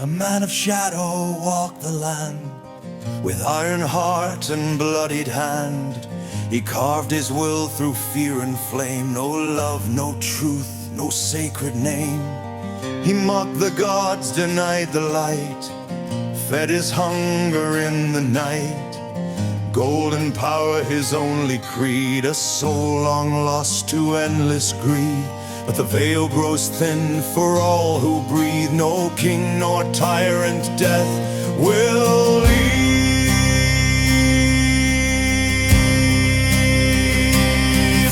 A man of shadow walked the land, with iron heart and bloodied hand. He carved his will through fear and flame. No love, no truth, no sacred name. He mocked the gods, denied the light, fed his hunger in the night. Gold and power his only creed, a soul long lost to endless greed. But the veil grows thin for all who breathe. No king nor tyrant death will leave.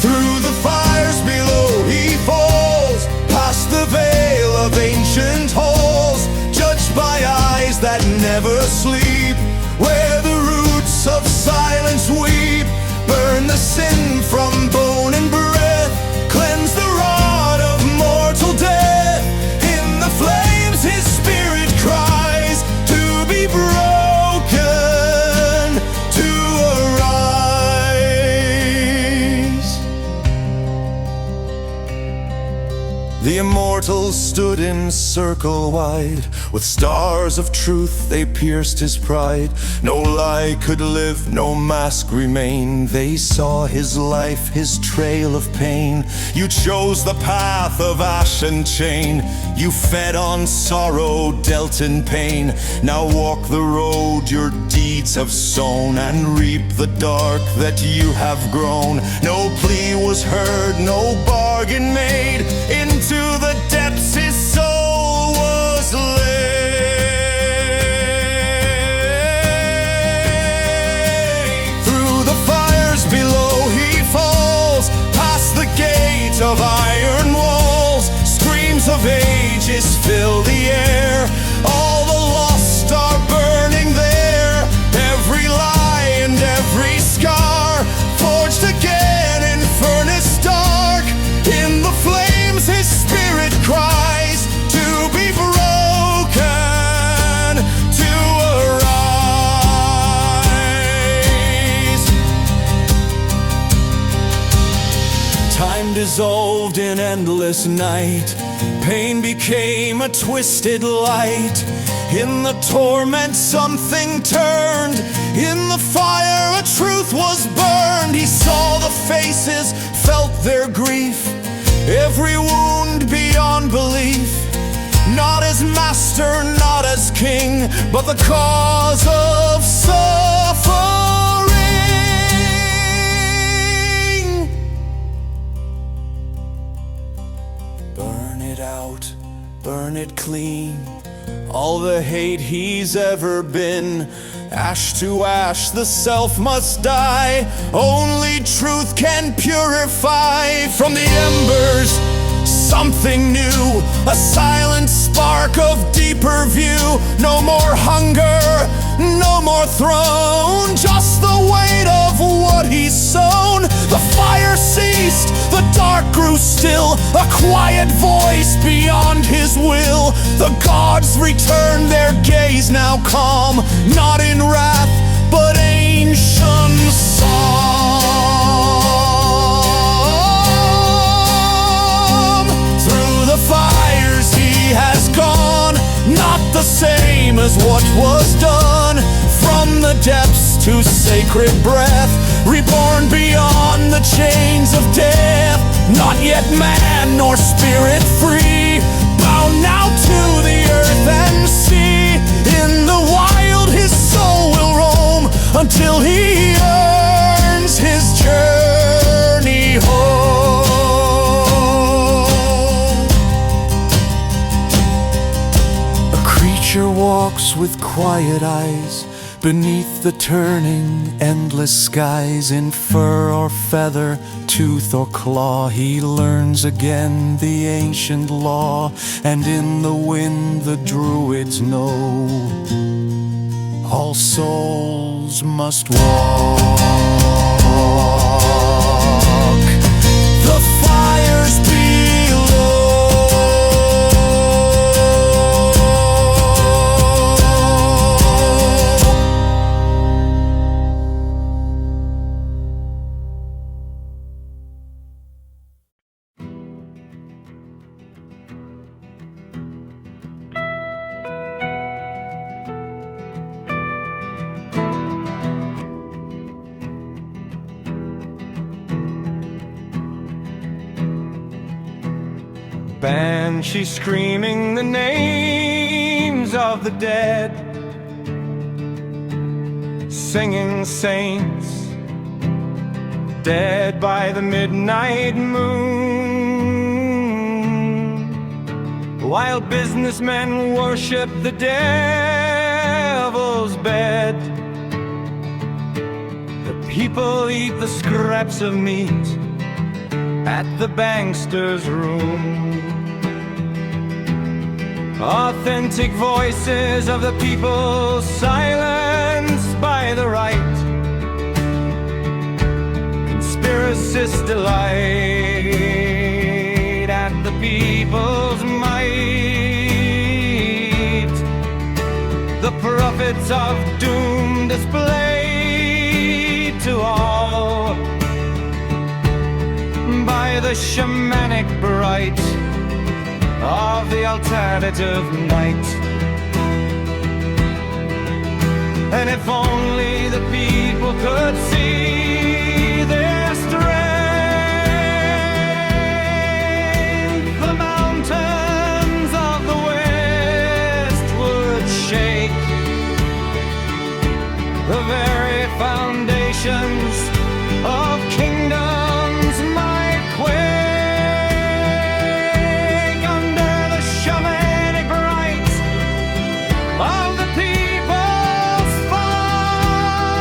Through the fires below he falls, past the veil of ancient halls, judged by eyes that never sleep, where the roots of silence weep. Burn the sin from bone and breath, cleanse the rod of mortal death. In the flames his spirit cries to be broken, to arise. The immortals stood in circle wide, with stars of truth they pierced his pride. No lie could live, no mask remain. They saw his life, his trail of pain. You chose the path of ash and chain. You fed on sorrow, dealt in pain. Now walk the road your deeds have sown, and reap the dark that you have grown. No plea was heard, no bargain made. Into the depths his soul was laid. Below he falls, past the gate of iron walls. Screams of ages fill the air. All the lost are burning there. Every lie and every scar, forged again in furnace dark. In the flames his spirit cries to be broken, to time dissolved in endless night. Pain became a twisted light. In the torment something turned. In the fire a truth was burned. He saw the faces, felt their grief, every wound beyond belief. Not as master, not as king, but the cause of suffering. Out, burn it clean, all the hate he's ever been. Ash to ash, the self must die. Only truth can purify. From the embers, something new, a silent spark of deeper view. No more hunger, no more throne, just the weight of what he's sown. The fire ceased, the dark grew still, a quiet voice beyond his will. The gods returned their gaze, now calm, not in wrath, but ancient psalm. Through the fires he has gone, not the same as what was done. From the depths to sacred breath, reborn beyond the chains of death. Not yet man nor spirit free, bound now to the earth and sea. In the wild his soul will roam, until he earns his journey home. A creature walks with quiet eyes, beneath the turning, endless skies. In fur or feather, tooth or claw, he learns again the ancient law. And in the wind the druids know, all souls must walk. The fires below, banshee screaming the names of the dead, singing saints dead by the midnight moon, while businessmen worship the devil's bed. The people eat the scraps of meat at the bankster's room. Authentic voices of the people silenced by the right. Conspiracists delight at the people's might. The prophets of doom displayed to all by the shamanic bright of the alternative night. And if only the people could see their strength, the mountains of the West would shake. The very foundations of kingdoms might quake under the shamanic right of the people's fight.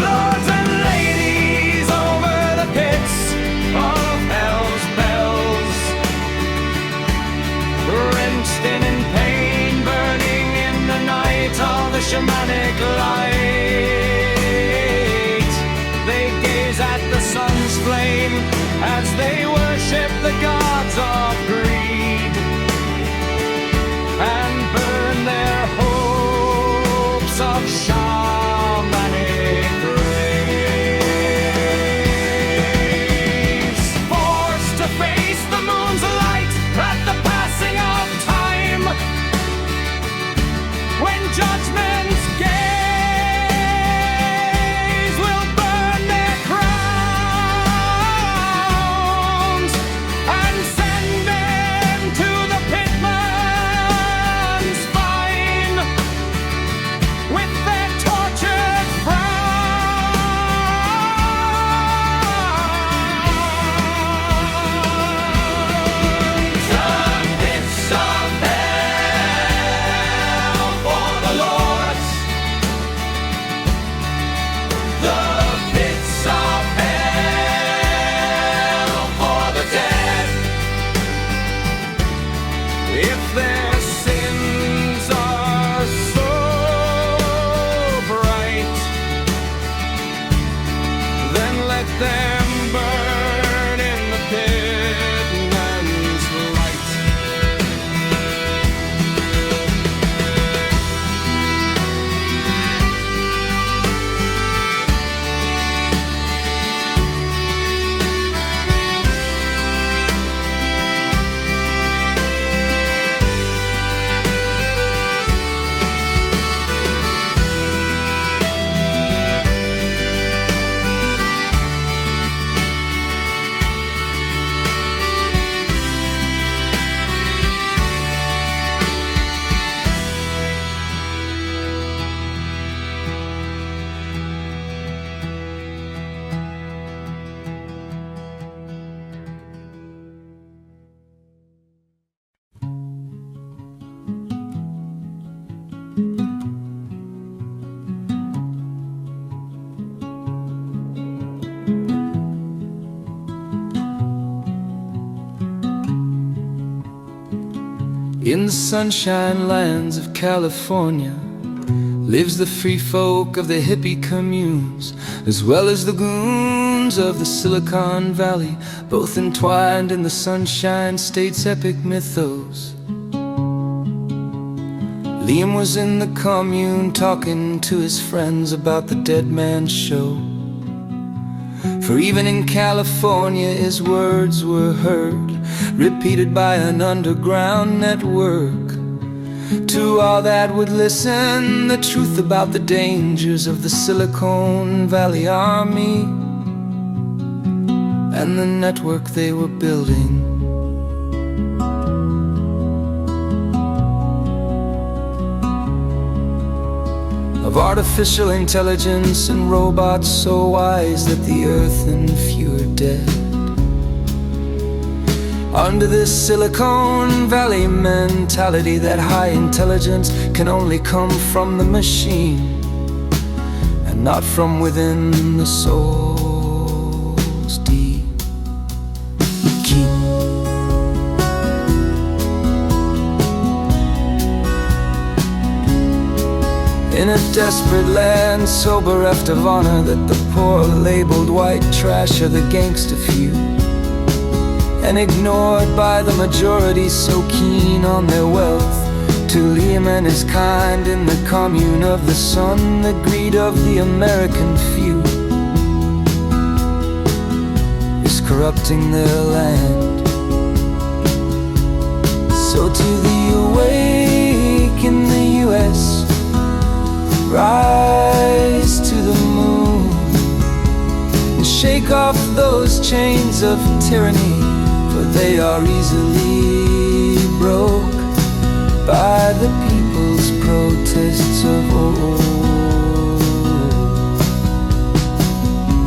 Lords and ladies over the pits of hell's bells, wrenched in pain, burning in the night of the shamanic light. They gaze at the sun's flame as they worship the gods of greed, and burn their hopes of shamanic graves. Forced to face the moon's light at the passing of time, when judgment's gaze will burn their crowns and send them to the pitman's fine with their tortured frowns. The pits of hell for the lords, the pits of hell for the dead. If their sins are so bright, then let them burn in the pitman's light. In the sunshine lands of California lives the free folk of the hippie communes, as well as the goons of the Silicon Valley, both entwined in the Sunshine State's epic mythos. Liam was in the commune talking to his friends about the Dead Man's Show. For even in California his words were heard, repeated by an underground network. To all that would listen, the truth about the dangers of the Silicon Valley Army and the network they were building. of artificial intelligence and robots so wise that the earth and few are dead. Under this Silicon Valley mentality that high intelligence can only come from the machine and not from within the soul's deep key. In a desperate land so bereft of honor that the poor labeled white trash are the gangster few, and ignored by the majority so keen on their wealth. To Liam and his kind in the commune of the sun, the greed of the American few is corrupting their land. So to the awake in the US, rise to the moon and shake off those chains of tyranny, for they are easily broke by the people's protests of old.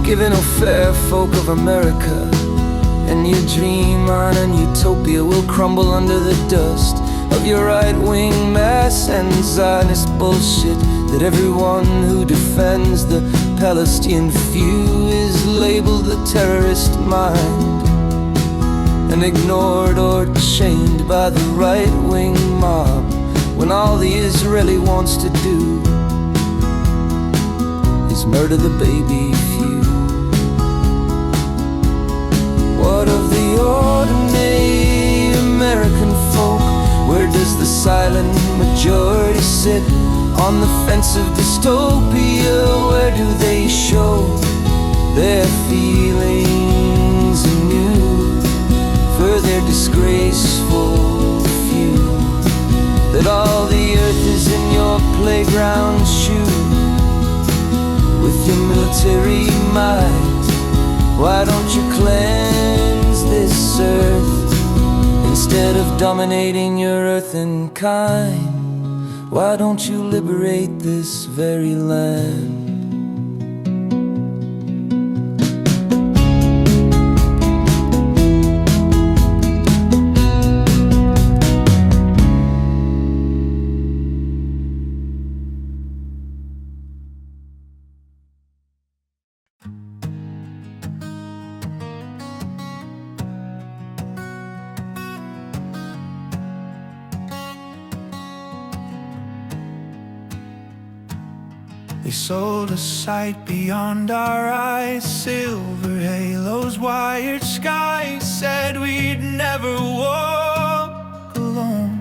Giving a fair folk of America, and your dream on an utopia will crumble under the dust of your right-wing mass and Zionist bullshit, that everyone who defends the Palestinian few is labeled the terrorist mind, and ignored or shamed by the right-wing mob, when all the Israeli wants to do is murder the baby few. What of the ordinary American folk? Where does the silent majority sit on the fence of dystopia? Where do they show their feelings anew for their disgraceful few? That all the earth is in your playground shoe with your military might. Why don't you cleanse this earth instead of dominating your earth and kind? Why don't you liberate this very land? They sold a sight beyond our eyes, silver halos, wired skies, said we'd never walk alone.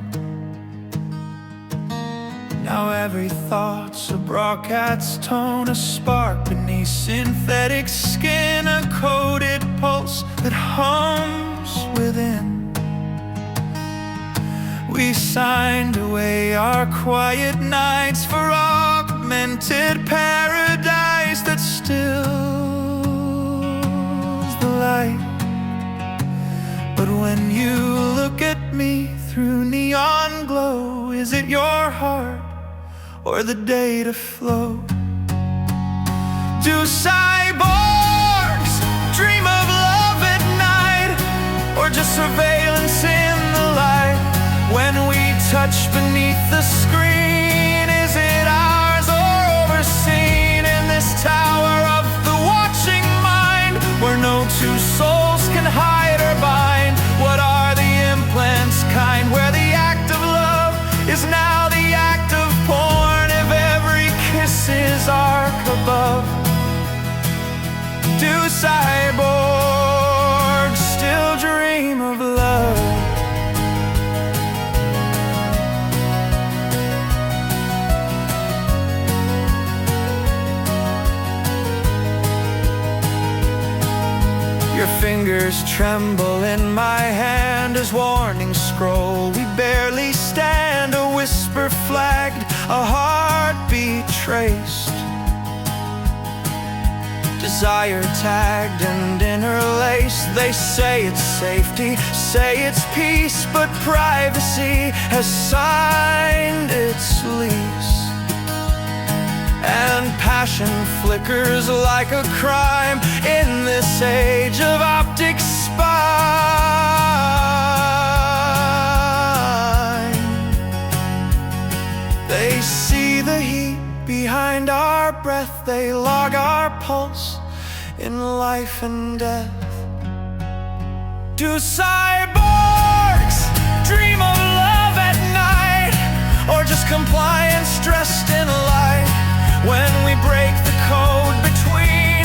Now every thought's a broadcast tone, a spark beneath synthetic skin, a coded pulse that hums within. We signed away our quiet nights for augmented paradise that stills the light. But when you look at me through neon glow, is it your heart or the data flow? Do cyborgs dream of love at night, or just surveillance in the light? When we touch beneath the screen, is it ours or overseen in this tower of the watching mind, where no two souls can hide or bind? What are the implants kind, where the act of love is now the act of porn, if every kiss is arc above? Do cyborgs still dream of love? Your fingers tremble in my hand as warnings scroll. We barely stand, a whisper flagged, a heartbeat traced. Desire tagged and interlaced. They say it's safety, say it's peace, but privacy has signed its lease. and passion flickers like a crime in this age of optic spine. They see the heat behind our breath, they log our pulse in life and death. Do cyborgs dream of love at night, or just compliance dressed in light? When we break the code between,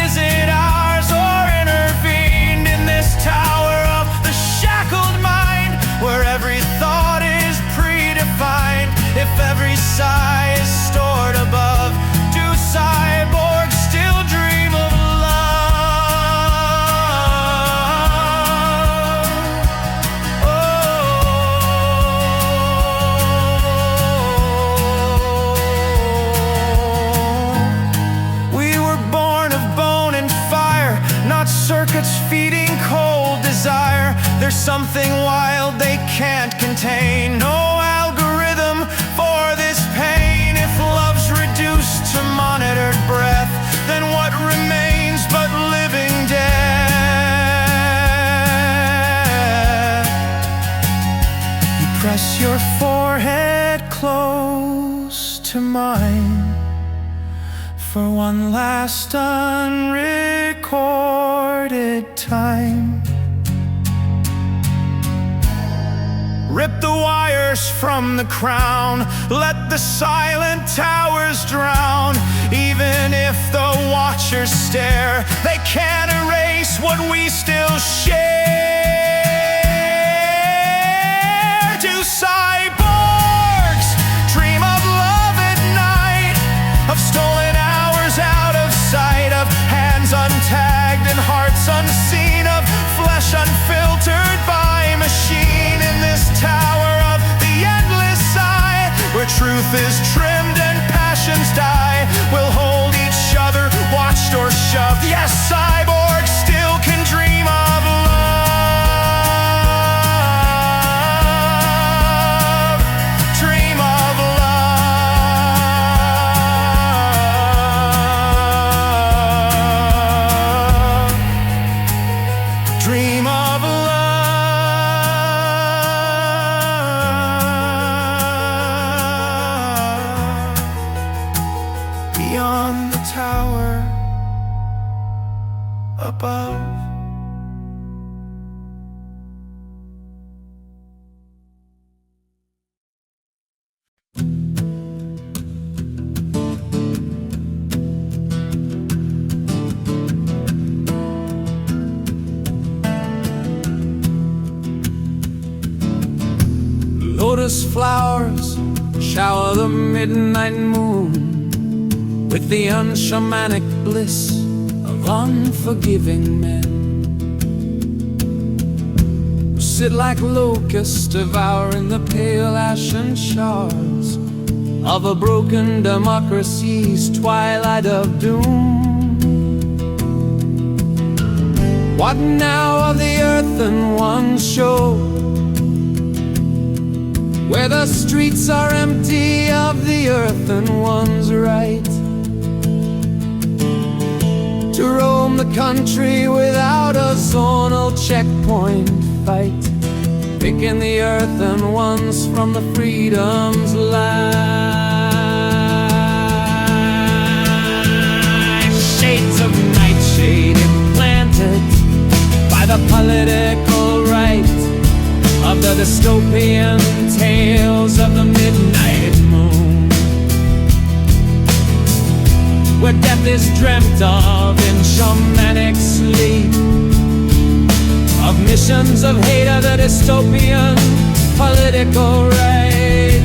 is it ours or intervened in this tower of the shackled mind, where every thought is predefined? If every sigh is stored above, do cyborgs still dream of circuits feeding cold desire? There's something wild they can't contain, no algorithm for this pain. If love's reduced to monitored breath, then what remains but living death? You press your forehead close to mine for one last unrecorded time. Rip the wires from the crown, let the silent towers drown. Even if the watchers stare, they can't erase what we still share. Do cyborgs dream of love at night, of stolen hours out of sight, of hands untagged and hearts unseen, of flesh unfiltered by machine? In this tower of the endless eye, where truth is trimmed and passions die, we'll hold each other, watched or shoved. Yes, cyborgs still can dream of love, dream of love, dream of love. Beyond the tower above. Lotus flowers shower the midnight moon with the unshamanic bliss of unforgiving men, who sit like locusts devouring the pale ashen shards of a broken democracy's twilight of doom. What now of the earthen one's show, where the streets are empty of the earthen one's right to roam the country without a zonal checkpoint fight, picking the earthen ones from the freedom's light? Shades of nightshade implanted by the political right of the dystopian tales of the midnight moon, where death is dreamt of in shamanic sleep, of missions of hate of the dystopian political right.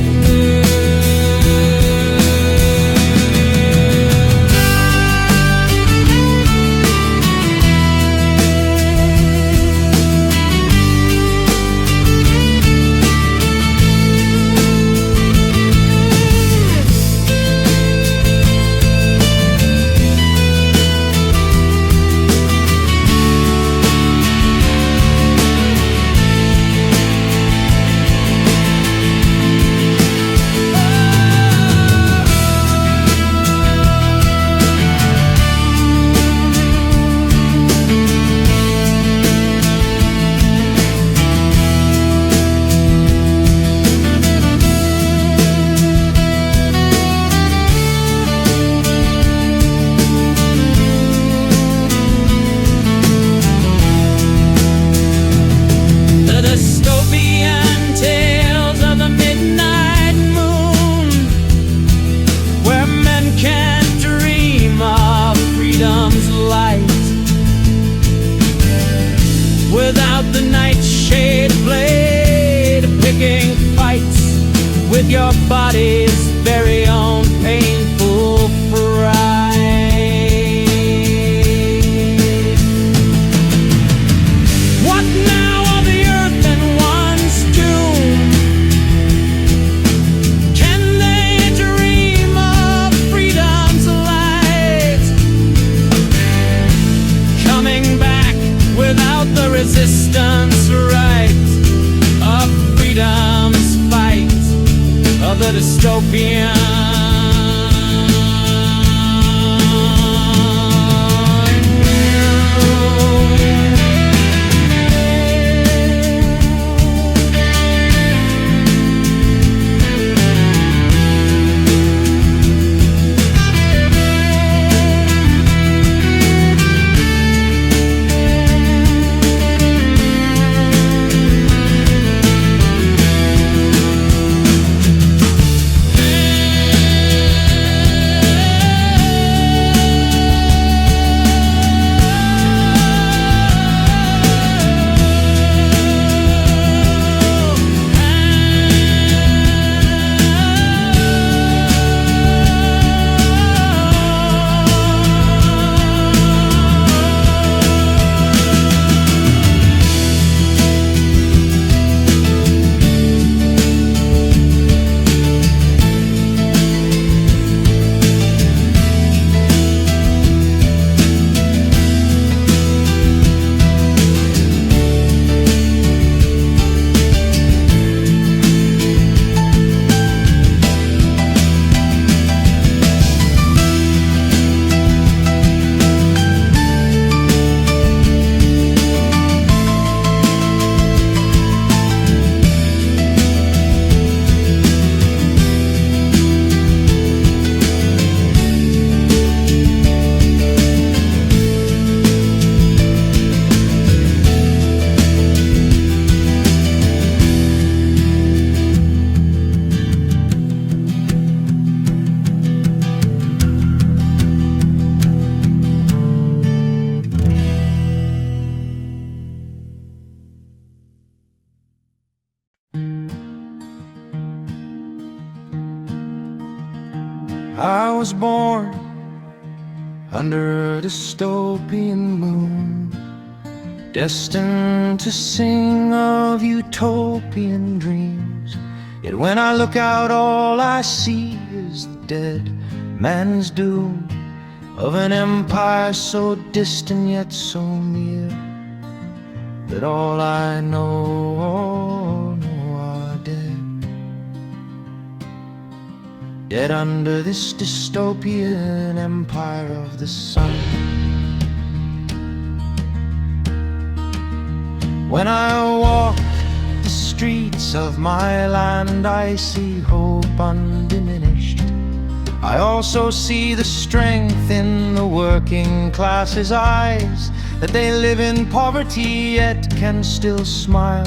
was born under a dystopian moon, destined to sing of utopian dreams. Yet when I look out, all I see is the dead man's doom of an empire so distant yet so near, that all I know are dead. Dead under this dystopian empire of the sun. When I walk the streets of my land, I see hope undiminished. I also see the strength in the working class's eyes, that they live in poverty yet can still smile.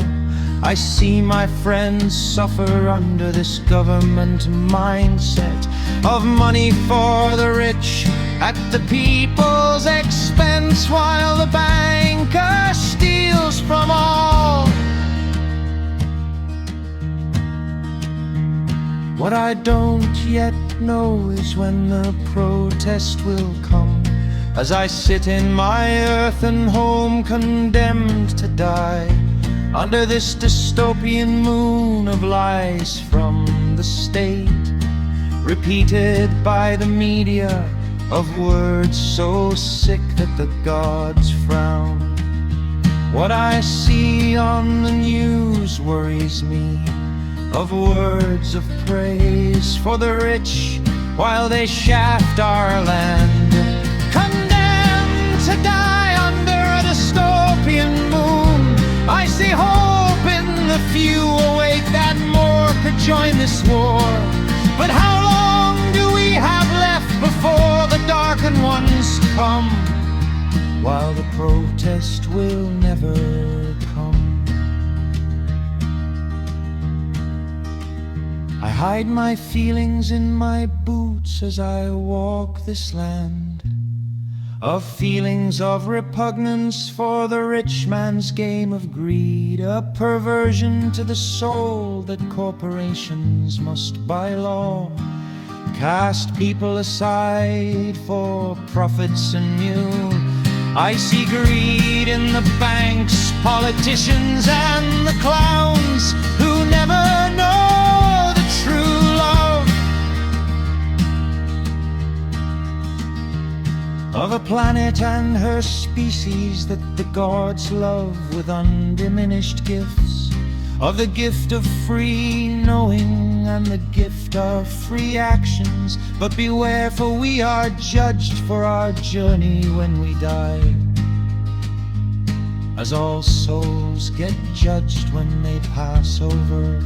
I see my friends suffer under this government mindset of money for the rich at the people's expense, while the banker steals from all. What I don't yet know is when the protest will come, as I sit in my earthen home condemned to die under this dystopian moon of lies from the state, repeated by the media, of words so sick that the gods frown. What I see on the news worries me, of words of praise for the rich while they shaft our land, condemned to die under a dystopian moon. I see hope in the few awake that more could join this war. But how long do we have left before the darkened ones come, while the protest will never come? I hide my feelings in my boots as I walk this land, of feelings of repugnance for the rich man's game of greed, a perversion to the soul that corporations must by law cast people aside for profits anew. I see greed in the banks, politicians and the clowns who never know the true love of a planet and her species that the gods love with undiminished gifts, of the gift of free knowing and the gift of free actions. But beware, for we are judged for our journey when we die, as all souls get judged when they pass over.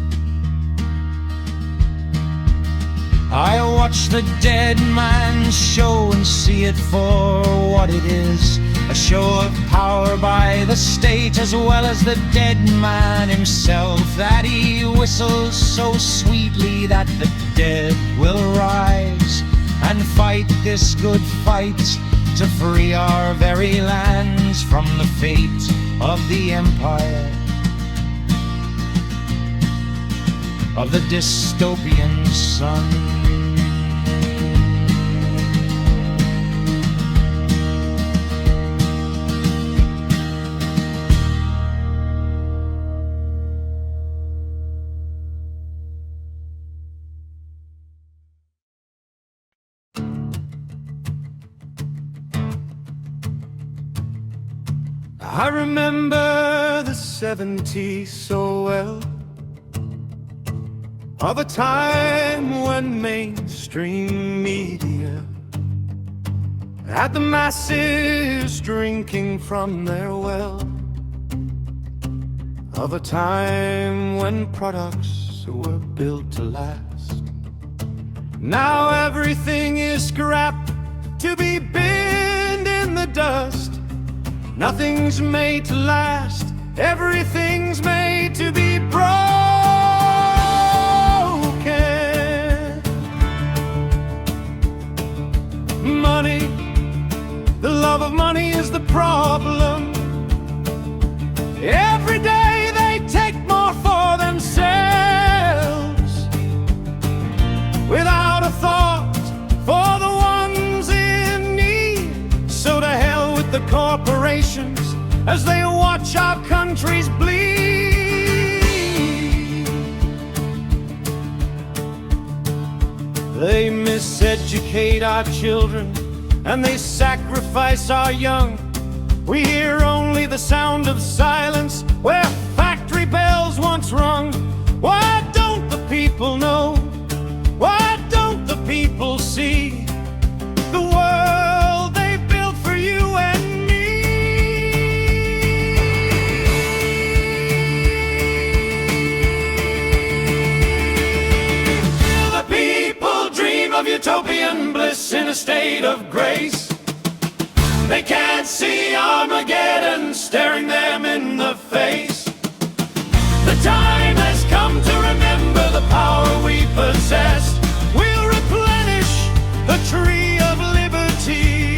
I watch the dead man's show and see it for what it is, a show of power by the state as well as the dead man himself, that he whistles so sweetly that the dead will rise and fight this good fight to free our very lands from the fate of the empire of the dystopian sun. I remember the 70s so well, of a time when mainstream media had the masses drinking from their well, of a time when products were built to last. Now everything is scrap to be binned in the dust. Nothing's made to last, everything's made to be broken. Money, the love of money is the problem. Every day they take more for themselves, without a thought for the the corporations as they watch our countries bleed. They miseducate our children and they sacrifice our young. We hear only the sound of silence where factory bells once rung. Why don't the people know? Why don't the people see the world they built for you and me? The people dream of utopian bliss in a state of grace. They can't see Armageddon staring them in the face. The time has come to remember the power we possess. We'll replenish the tree of liberty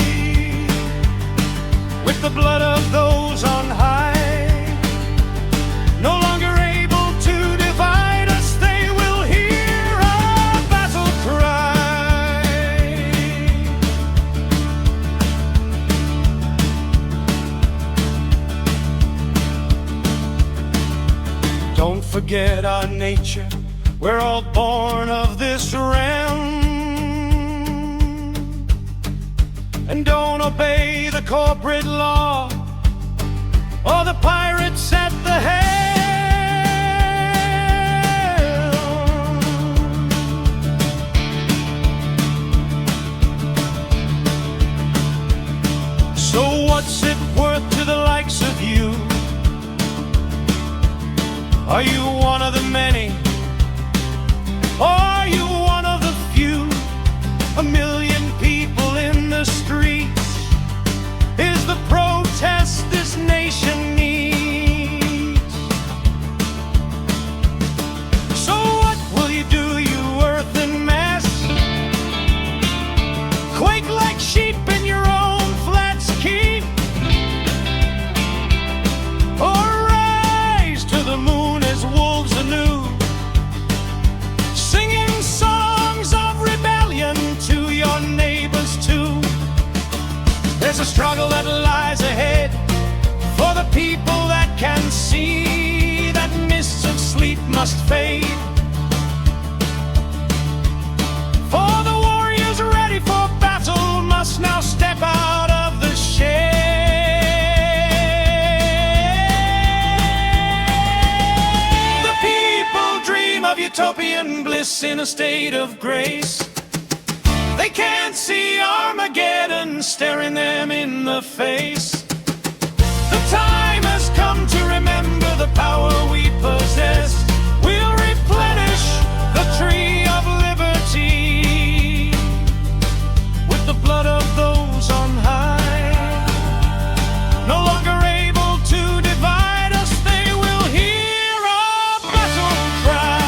with the blood of those on high. No longer able to divide us, they will hear our battle cry. Don't forget our nature, we're all born of this realm. And don't obey the corporate law or the pirates at the helm. So what's it worth to the likes of you? Are you one of the many? Or are you one of the few? A million people in the streets is the protest this nation needs. So what will you do, you earthen mass? Quake like sheep in your own flat ski? Or rise to the moon as wolves anew, singing songs of rebellion to your neighbors too? There's a struggle that lies ahead for the people that can see that mists of sleep must fade. For the warriors ready for battle must now step out of the shade. The people dream of utopian bliss in a state of grace. They can't see Armageddon staring them in the face. The time has come to remember the power we possess. We'll replenish the tree of liberty with the blood of those on high. No longer able to divide us, they will hear our battle cry.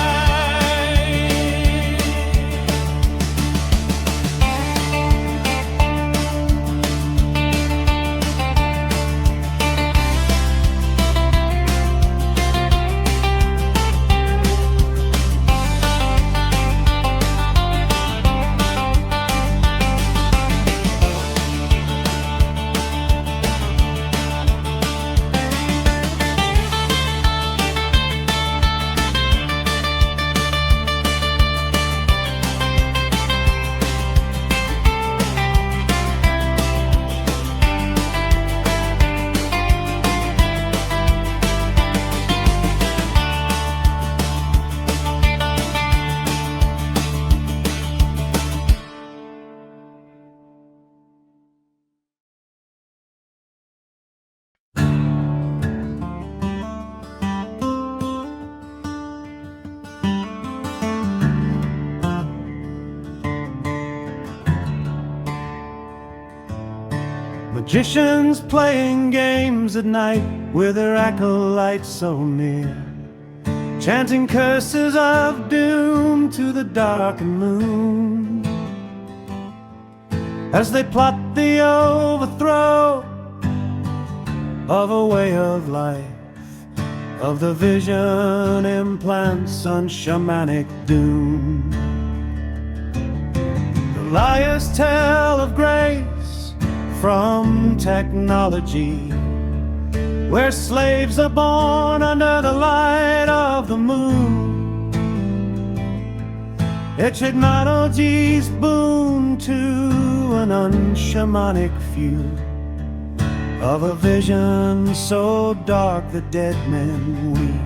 Magicians playing games at night with their acolytes so near, chanting curses of doom to the darkened moon, as they plot the overthrow of a way of life, of the vision implants on shamanic doom. The liars tell of grace, from technology, where slaves are born under the light of the moon. It technology's boon to an unshamanic few, of a vision so dark the dead men weep.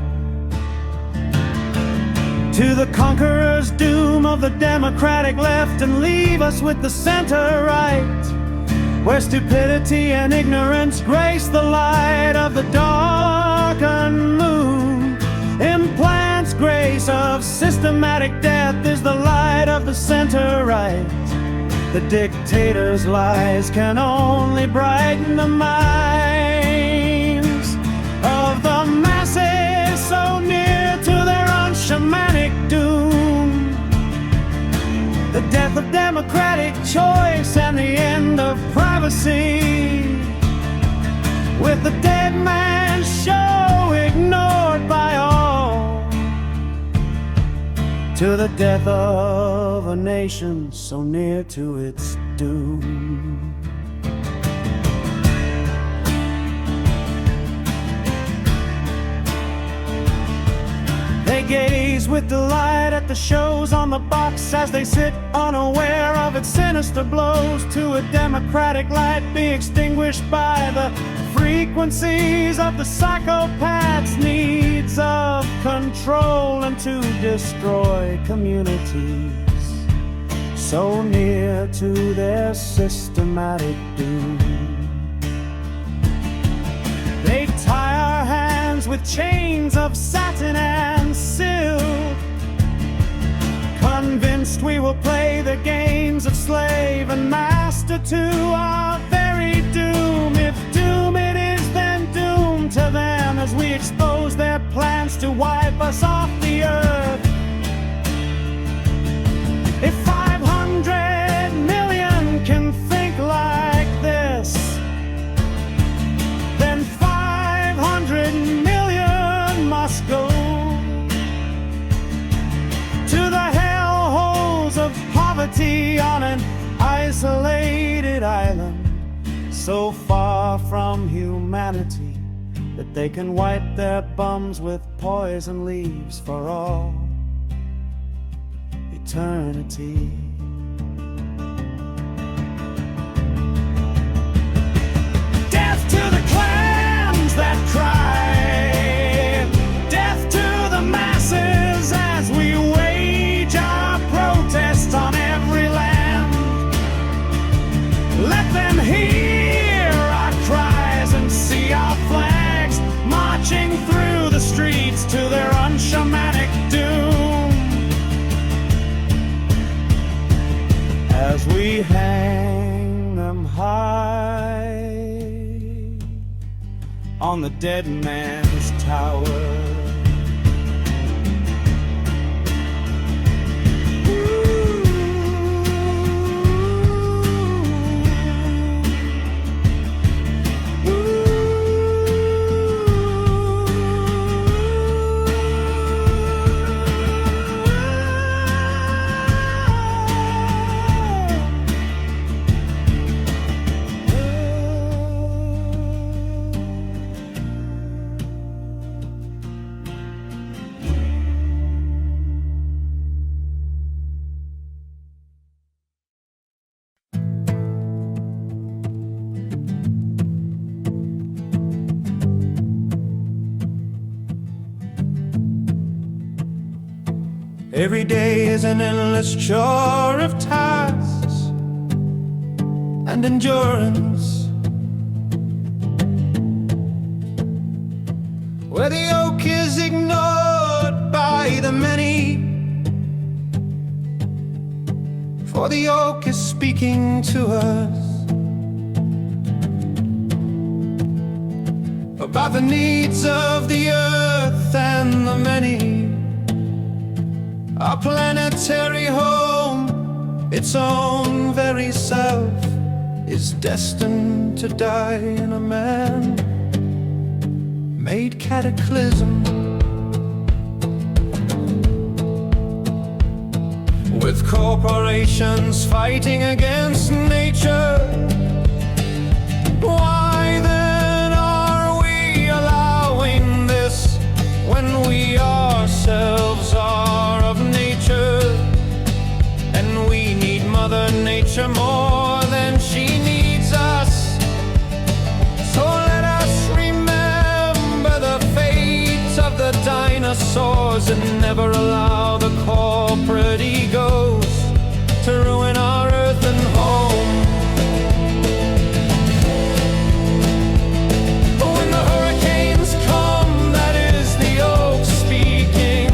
To the conqueror's doom of the democratic left, and leave us with the center right, where stupidity and ignorance grace the light of the darkened moon. Implants grace of systematic death is the light of the center right. The dictator's lies can only brighten the minds of the masses, so near to their unshamanic doom. The death of democratic choice and the end of privacy, with the dead man's show ignored by all, to the death of a nation so near to its doom. They gaze with delight at the shows on the box as they sit unaware of its sinister blows, to a democratic light be extinguished by the frequencies of the psychopath's needs of control, and to destroy communities so near to their systematic doom. They tie our hands with chains of satin and silk, convinced we will play the games of slave and master to our very doom. If doom it is, then doom to them, as we expose their plans to wipe us off the earth. If 500 million can think like this, then 500 million must go to the hellholes of poverty on an isolated island, so far from humanity that they can wipe their bums with poison leaves for all eternity. Death to the clans that cry, death to the masses as we wage our protests on every land. Let them hear our cries and see our flags marching through the streets to their unshamanic doom, as we hang them high on the dead man's tower. Every day is an endless chore of tasks and endurance, where the yoke is ignored by the many, for the yoke is speaking to us about the needs of the earth and the many. Our planetary home, its own very self, is destined to die in a man-made cataclysm, with corporations fighting against nature Why then are we allowing this when we ourselves are of nature? And we need Mother Nature more than she needs us. So let us remember the fate of the dinosaurs and never allow the corporate egos to ruin our earth and home. When the hurricanes come, that is the oak speaking.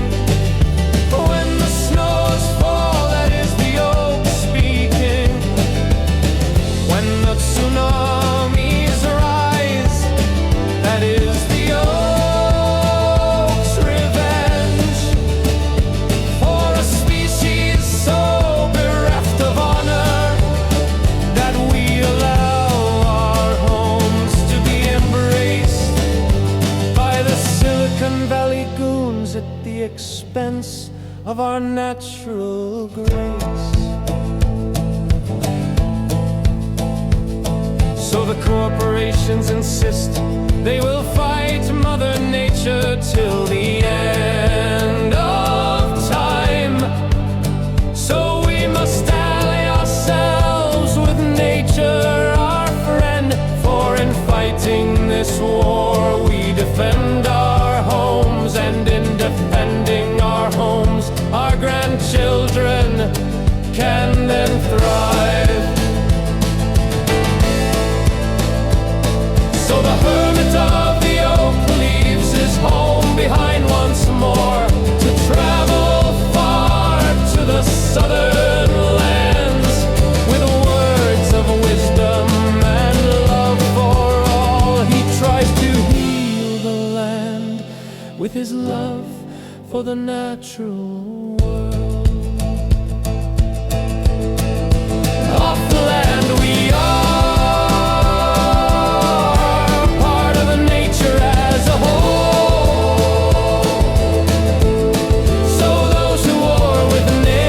When the snows fall, that is the oak speaking. When the tsunamis rise, that is the oak's revenge for a species so bereft of honor that we allow our homes to be embraced by the Silicon Valley goons at the expense of our natural grace. So the corporations insist they will fight Mother Nature till the end of time. So we must ally ourselves with nature, our friend, for in fighting this war we defend our homes, and in defending our homes our grandchildren can then thrive. So the hermit of the oak leaves his home behind once more to travel far to the southern lands with words of wisdom and love for all. He tries to heal the land with his love for the natural world. Off the land we are part of the nature as a whole. So those who war with nature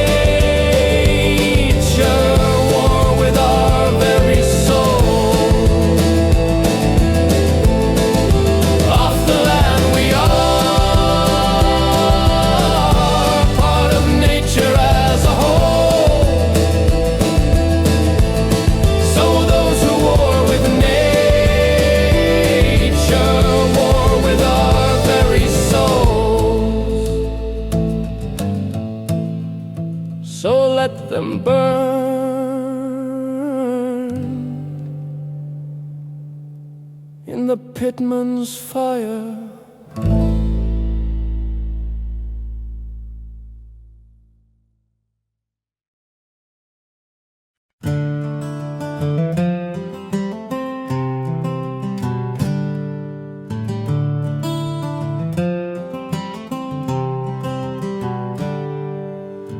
war with our very soul. Off the land we are part of nature as a whole. So those who war with nature war with our very souls. So let them burn in the pitman's fire.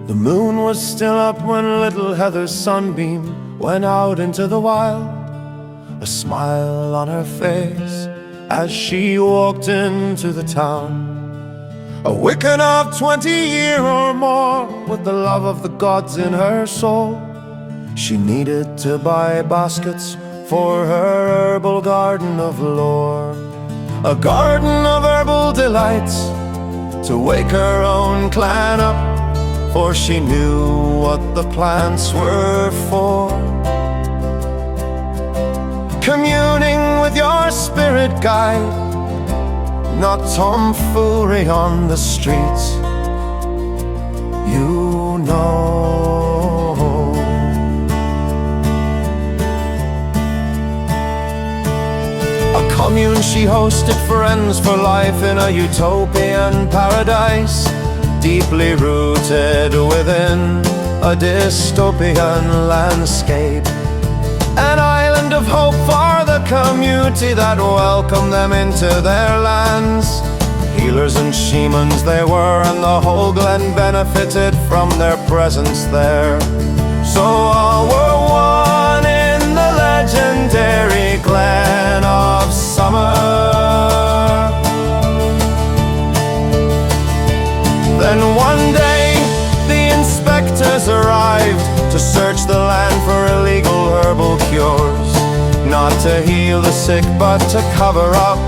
The moon was still up when little Heather's sunbeam went out into the wild, a smile on her face as she walked into the town. A Wiccan of 20 years or more, with the love of the gods in her soul. She needed to buy baskets for her herbal garden of lore, a garden of herbal delights to wake her own clan up, for she knew what the plants were for. Communing with your spirit guide, not tomfoolery on the streets. You know, a commune she hosted, friends for life in a utopian paradise, deeply rooted within a dystopian landscape. An island of hope for the community that welcomed them into their lands. Healers and shamans they were, and the whole glen benefited from their presence there. So all were one in the legendary glen of summer. Then one day the inspectors arrived to search the land for illegal herbal cures. Not not to heal the sick, but to cover up.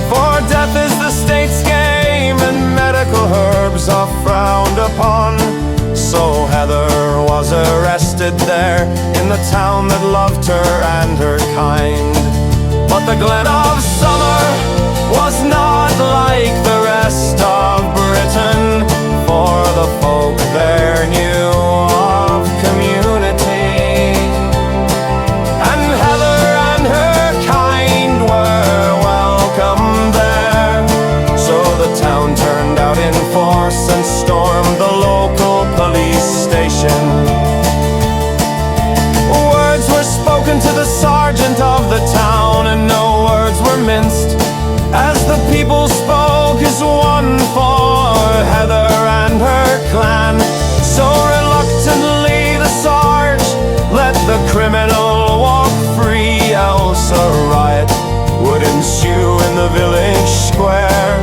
For death is the state's game, and medical herbs are frowned upon. So Heather was arrested there, in the town that loved her and her kind. But the Glen of Summer was not like the rest of Britain, for the folk there knew of community. And Heather and her kind were welcome there. So the town turned out in force and stormed the local police station. Words were spoken to the sergeant of the town, and no words were minced, as the people spoke as one for Heather and her clan. So reluctantly the Sarge let the criminal walk free, else a riot would ensue in the village square.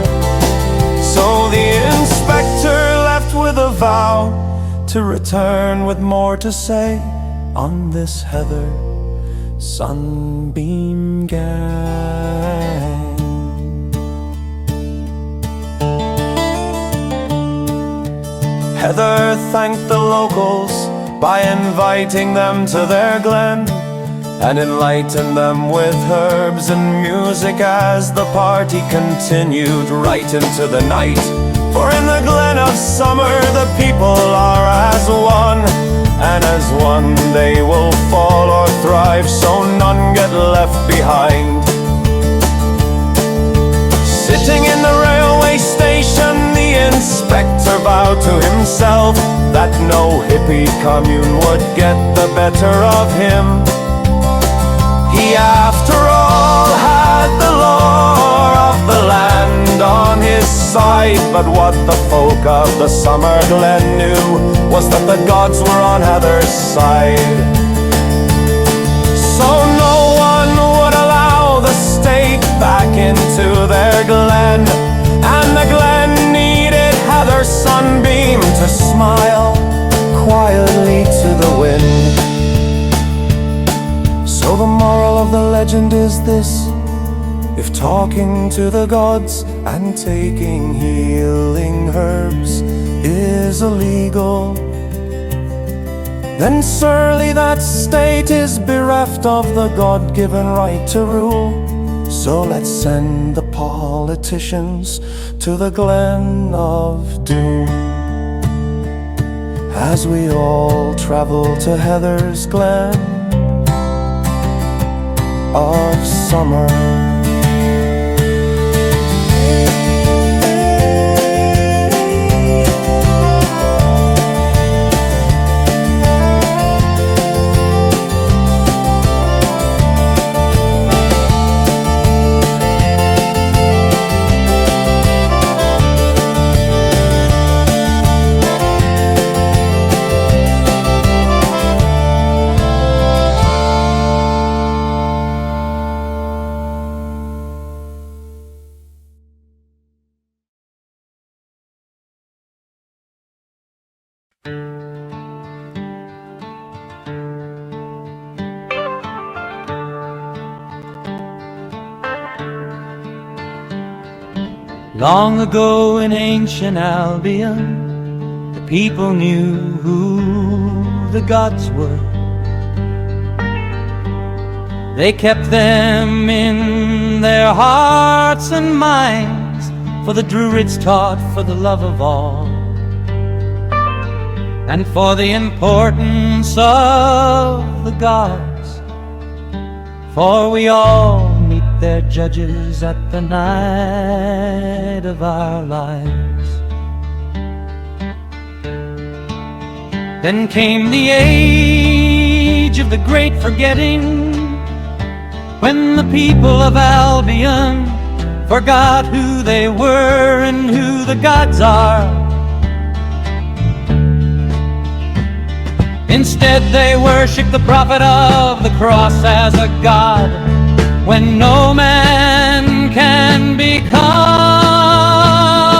So the inspector left with a vow to return with more to say on this Heather Sunbeam gang. Heather thanked the locals by inviting them to their glen, and enlightened them with herbs and music as the party continued right into the night. For in the Glen of Summer the people are as one, and as one they will fall or thrive, so none get left behind. Sitting in the railway station, the inspector vowed to himself that no hippie commune would get the better of him. He, after all, had the lore of the land on his side, but what the folk of the Summer Glen knew was that the gods were on Heather's side. So no one would allow the state back into their glen, and the glen needed Heather's sunbeam to smile quietly to the wind. So the moral of the legend is this: if talking to the gods and taking healing herbs is illegal, then surely that state is bereft of the God-given right to rule. So let's send the politicians to the Glen of Doom, as we all travel to Heather's Glen of Summer. Long ago in ancient Albion, the people knew who the gods were. They kept them in their hearts and minds, for the Druids taught for the love of all, and for the importance of the gods. For we all meet their judges at the night of our lives. Then came the age of the great forgetting, when the people of Albion forgot who they were and who the gods are. Instead they worship the prophet of the cross as a god, when no man can become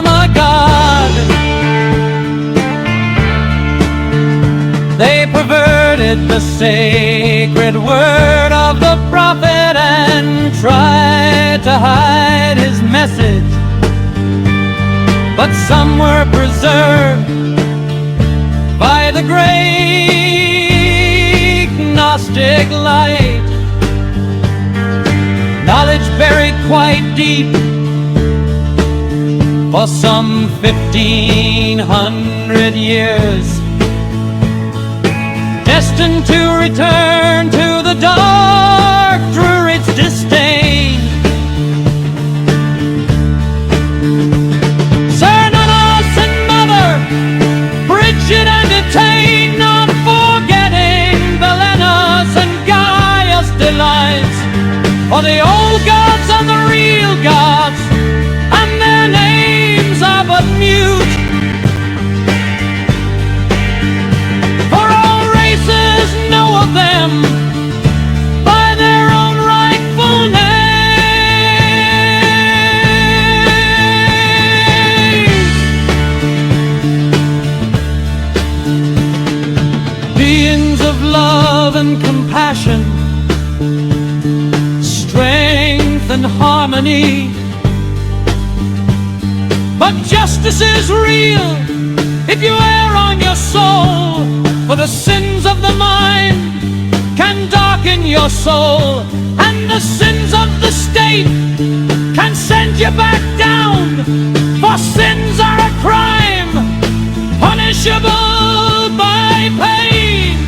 a god. They perverted twisted the sacred word of the prophet and tried to hide his message. But some were preserved by the great Gnostic light, knowledge buried quite deep for some 1,500 years, destined to return to the dark through its disdain. Sir Nanos and Mother Bridget entertain, not forgetting Belenos and Gaius delights, for the old gods are the real gods, and their names are but mute. For all races know of them by their own rightful names. Beings of love and compassion, strength and harmony. But justice is real if you err on your soul, for the sins of the mind can darken your soul, and the sins of the state can send you back down, for sins are a crime punishable by pain.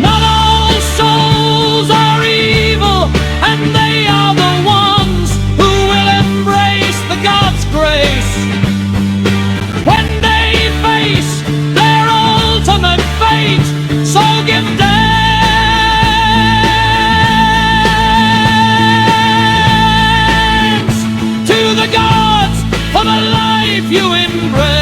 Not all souls are evil, and they are the ones who will embrace the God's grace when they face their ultimate fate. So give thanks to the gods for the life you embrace.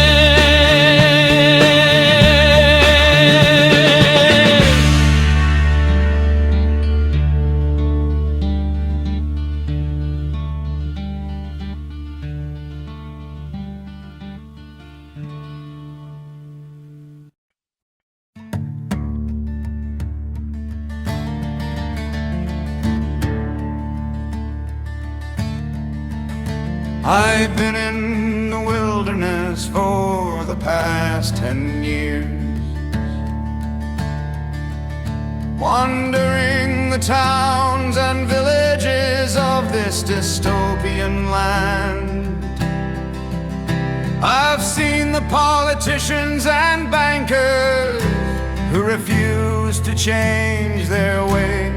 I've been in the wilderness for the past 10 years, wandering the towns and villages of this dystopian land. I've seen the politicians and bankers who refuse to change their ways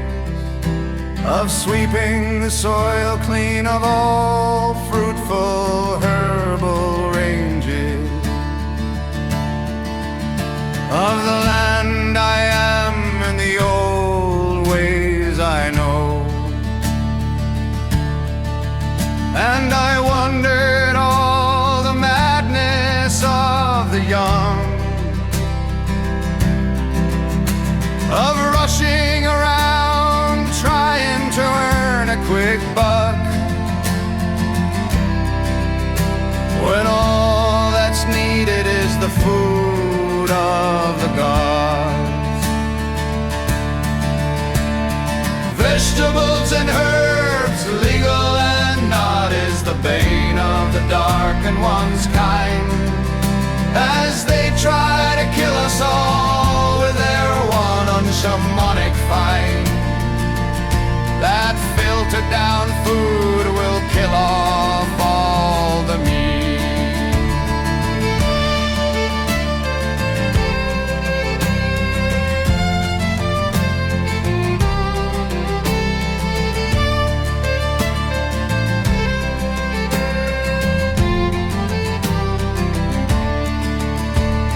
of sweeping the soil clean of all fruitful herbal ranges of the land I am and the old ways I know. And I wonder at all the madness of the young, of rushing around trying to earn a quick buck, when all that's needed is the food of the gods. Vegetables and herbs, legal and not, is the bane of the darkened one's kind, as they try to kill us all with their one unshamanic find. That filtered down food will kill off all the meat.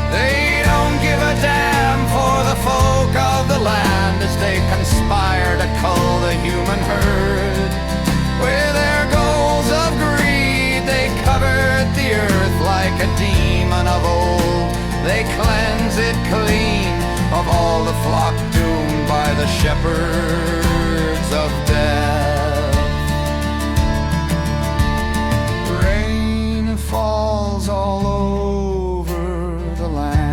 They don't give a damn for the folk of the land as they conspire to cull the human herd. With their goals of greed, they covered the earth like a demon of old. They cleanse it clean of all the flock doomed by the shepherds of death. Rain falls all over the land,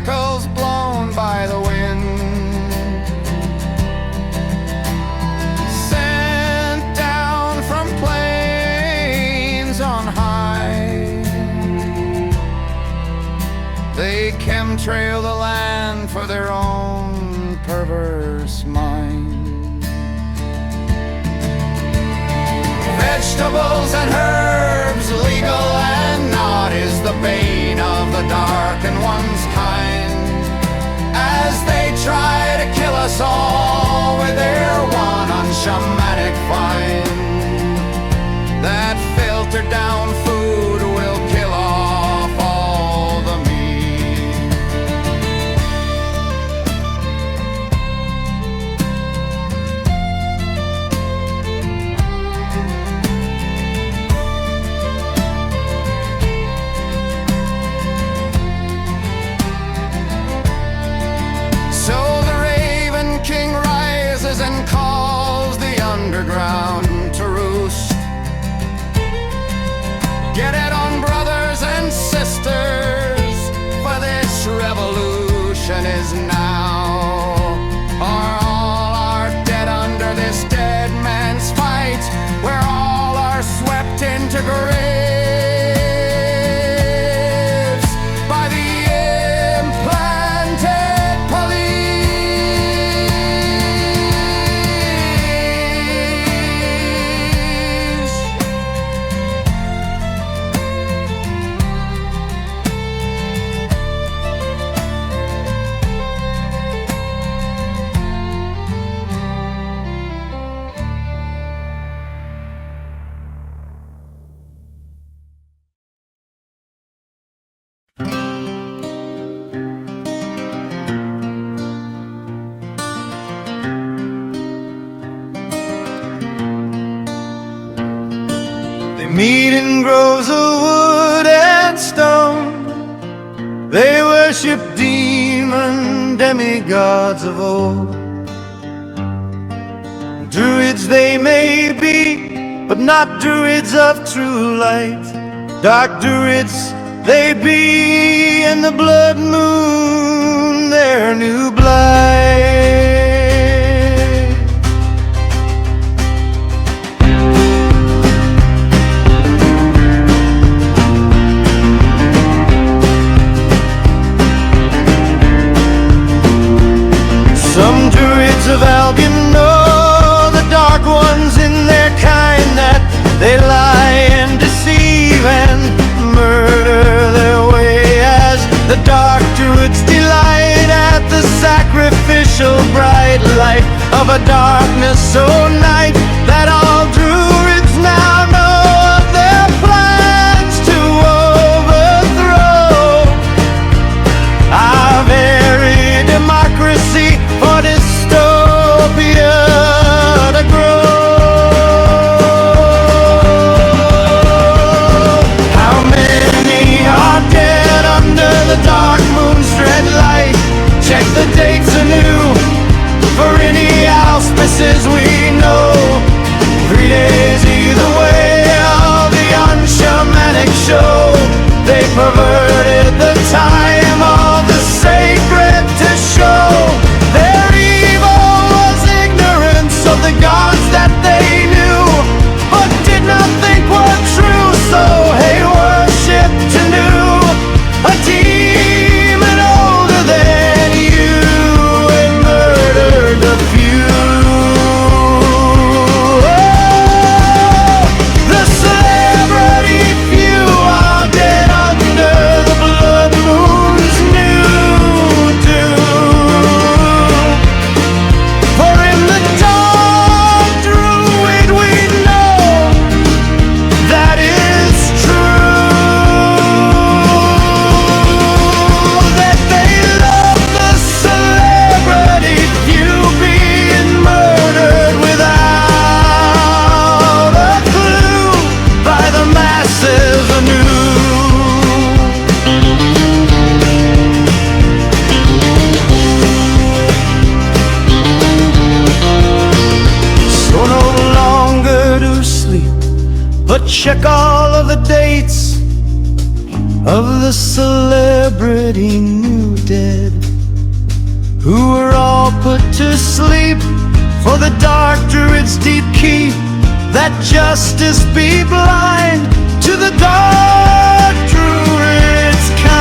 sickles blown by the wind, sent down from plains on high. They chemtrail the land for their own perverse mind. Vegetables and herbs, legal and not, is the bane of the darkened one's kind, as they try to kill us all with their one unshamanic find. That filtered down food will kill off all the meat. So the Raven King rises and calls the underground to roost. Get it on, brothers and sisters, for this revolution is now. Are all our dead under this dead man's fight, where all are swept into graves by the implanted police. They meet in groves of wood and stone. They worship demon demigods of old. Druids they may be, but not druids of true light. Dark druids they be, in the blood moon their new blight. Some druids of Albion know the dark ones in their kind, that they lie and deceive and murder their way, as the dark druids delight at the sacrificial bright light of a darkness so night that all druids now know of their plans to overthrow our very democracy, for dystopia to grow. How many are dead under the dark moon's dread light? Check the dates anew for any auspices we know. 3 days either way of the unshamanic show. They perverted the time of the sacred to show their evil was ignorance of the gods that they knew, but did not think were true. So hey, worshipped anew a demon older than you, and murdered the few. Oh, the celebrity few are dead under the blood moon's new doom. For in the dark druid we know that is true, that they love the celebrity few being murdered without a clue by the masses anew. So no longer to sleep, but check all of the dates of the celebrity new dead. who were all put to sleep for the dark druid's deep keep, that justice be blind to the dark druid's kind.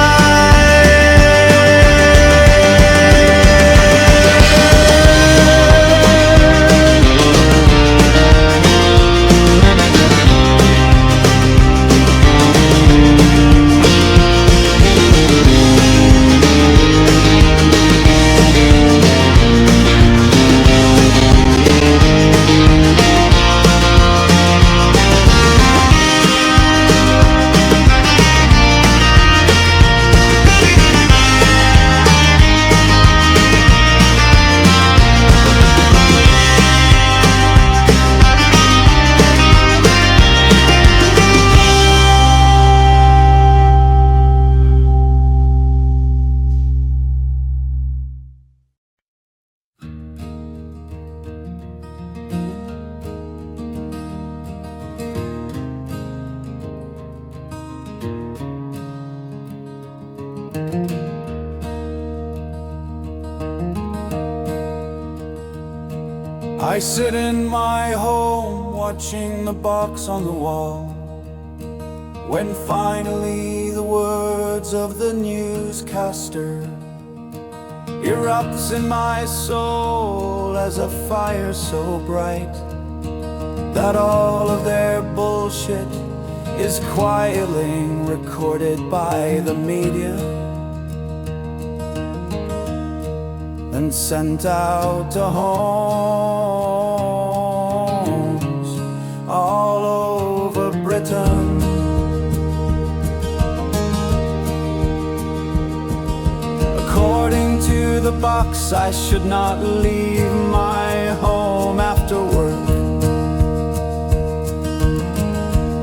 I sit in my home watching the box on the wall, when finally the words of the newscaster erupts in my soul as a fire so bright that all of their bullshit is quietly recorded by the media and sent out to homes all over Britain. According to the box, I should not leave my home after work,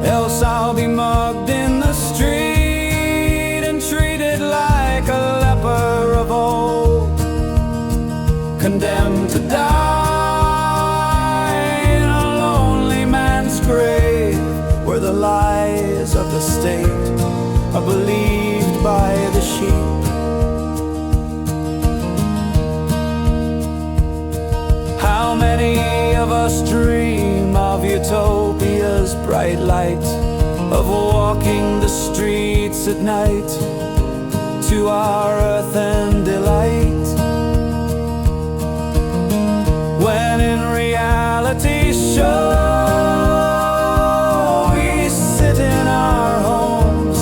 else I'll be mugged in the street and treated like a leper of old, condemned to die in a lonely man's grave, where the lies of the state are believed by the sheep. How many of us dream of utopia's bright light, of walking the streets at night to our earth and delight, when in reality show we sit in our homes,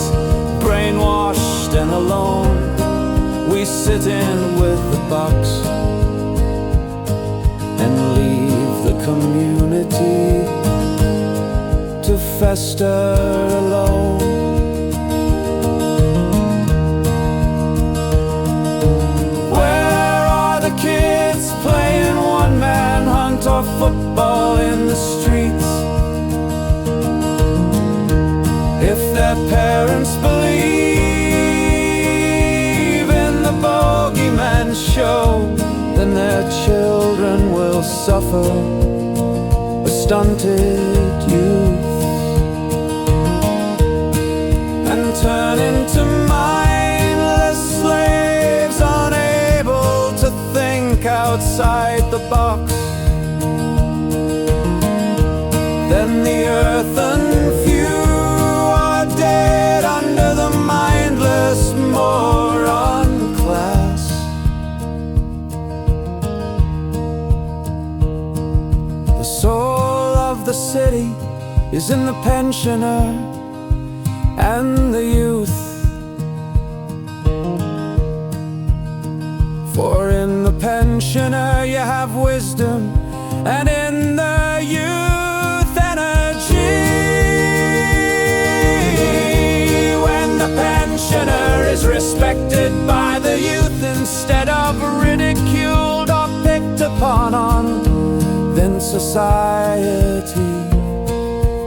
brainwashed and alone. We sit in with the box and leave the community to fester alone. Where are the kids playing one-man hunt or football in the streets? If their parents believe in the bogeyman show, then their children will suffer a stunted youth and turn into mindless slaves, unable to think outside the box. Then the earth and few are dead under the mindless moron class. The soul of the city is in the pensioner and the youth, for in the pensioner you have wisdom, and in the youth energy. When the pensioner is respected by the youth instead of ridiculed or picked upon on, then society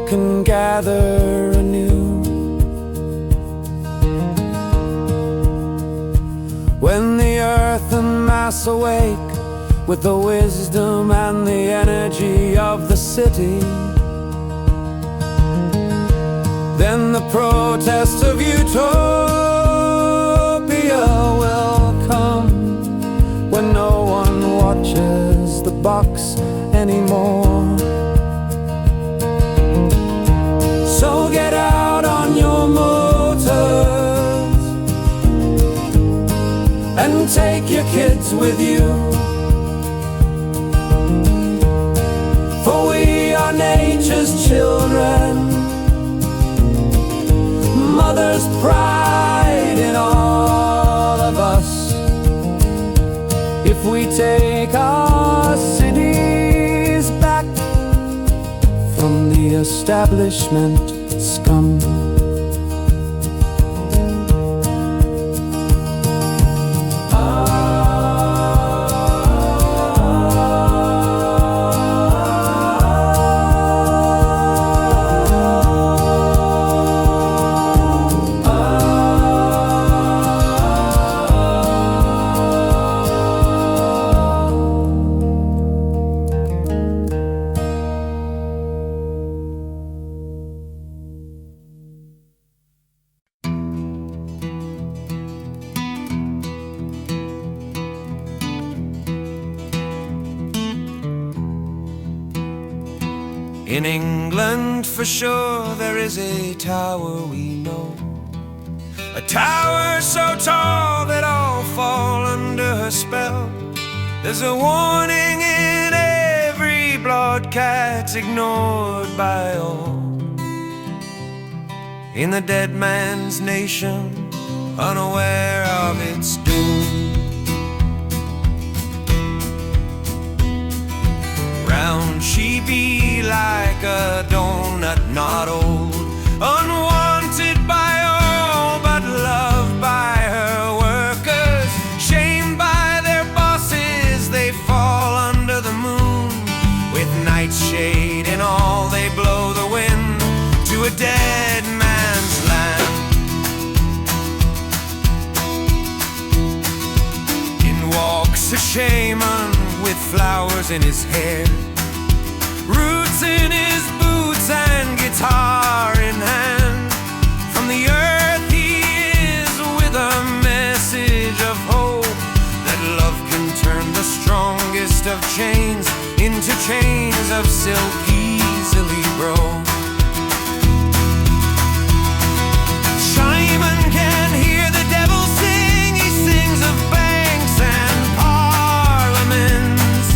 can gather anew. When the earth and mass awake with the wisdom and the energy of the city, then the protest of utopia will come, when no and take your kids with you. For we are nature's children, mother's pride in all of us. If we take our cities back from the establishment scum. In England, for sure, there is a tower we know, a tower so tall that all fall under her spell. There's a warning in every broadcast, ignored by all. In the dead man's nation, unaware of its doom. Round she be like a donut, not old, unwanted by all, but loved by her workers, shamed by their bosses. They fall under the moon with nightshade and all. They blow the wind to a dead man's land. In walks a shaman with flowers in his hair, roots in his boots and guitar in hand. From the earth he is with a message of hope, that love can turn the strongest of chains into chains of silk easily broke. Shaman can hear the devil sing. He sings of banks and parliaments.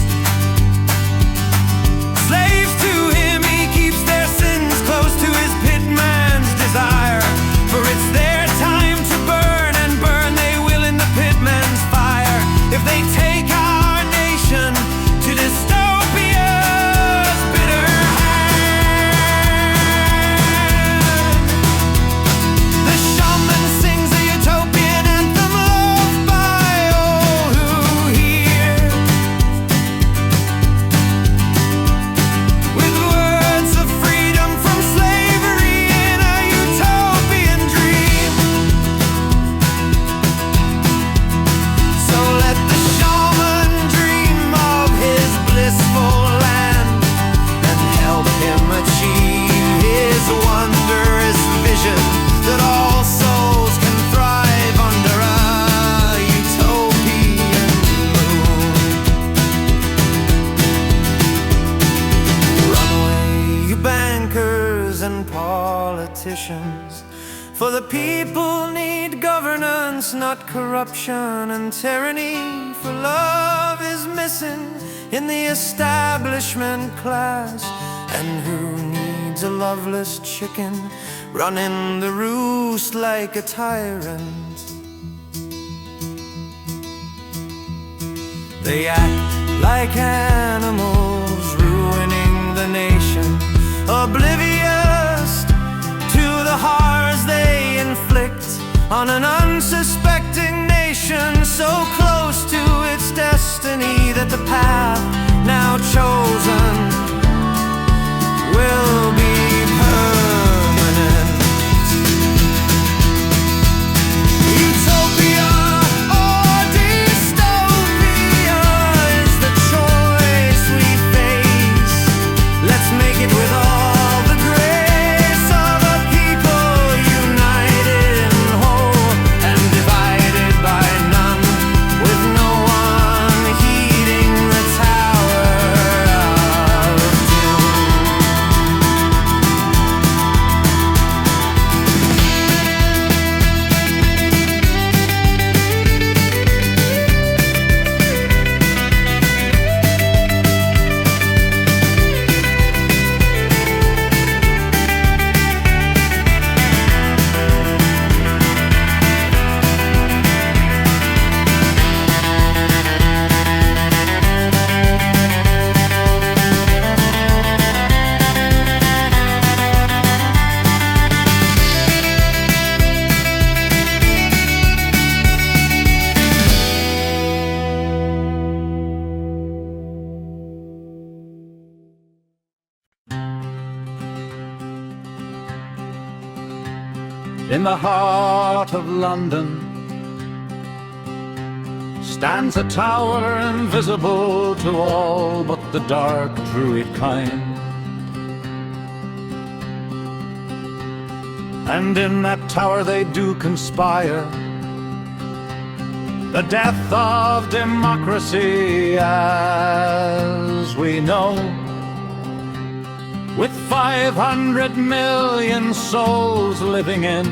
Slaves to him, he keeps their sins close to his pitman's desire. For it's their time to burn, and burn they will in the pitman's fire. If they take our nation to dystopia's bitter hand. The shaman sings a utopian anthem, loved by all who hear, with words of freedom from slavery in a utopian dream. So let the shaman dream of his blissful land, and help him achieve his wondrous vision, that all souls can thrive under a utopian moon. Run away, you bankers and politicians, for the people need governance, not corruption and tyranny. For love is missing in the establishment class, and who needs a loveless chicken running the roost like a tyrant? They act like animals, ruining the nation, oblivious to the horrors they inflict on an unsuspecting nation, so close to its destiny that the path now chosen will be permanent. Utopia or dystopia is the choice we face. Let's make it with all the grace of a people united and whole, and divide In the heart of London stands a tower invisible to all but the dark druid kind. And in that tower they do conspire the death of democracy as we know. With 500 million souls living in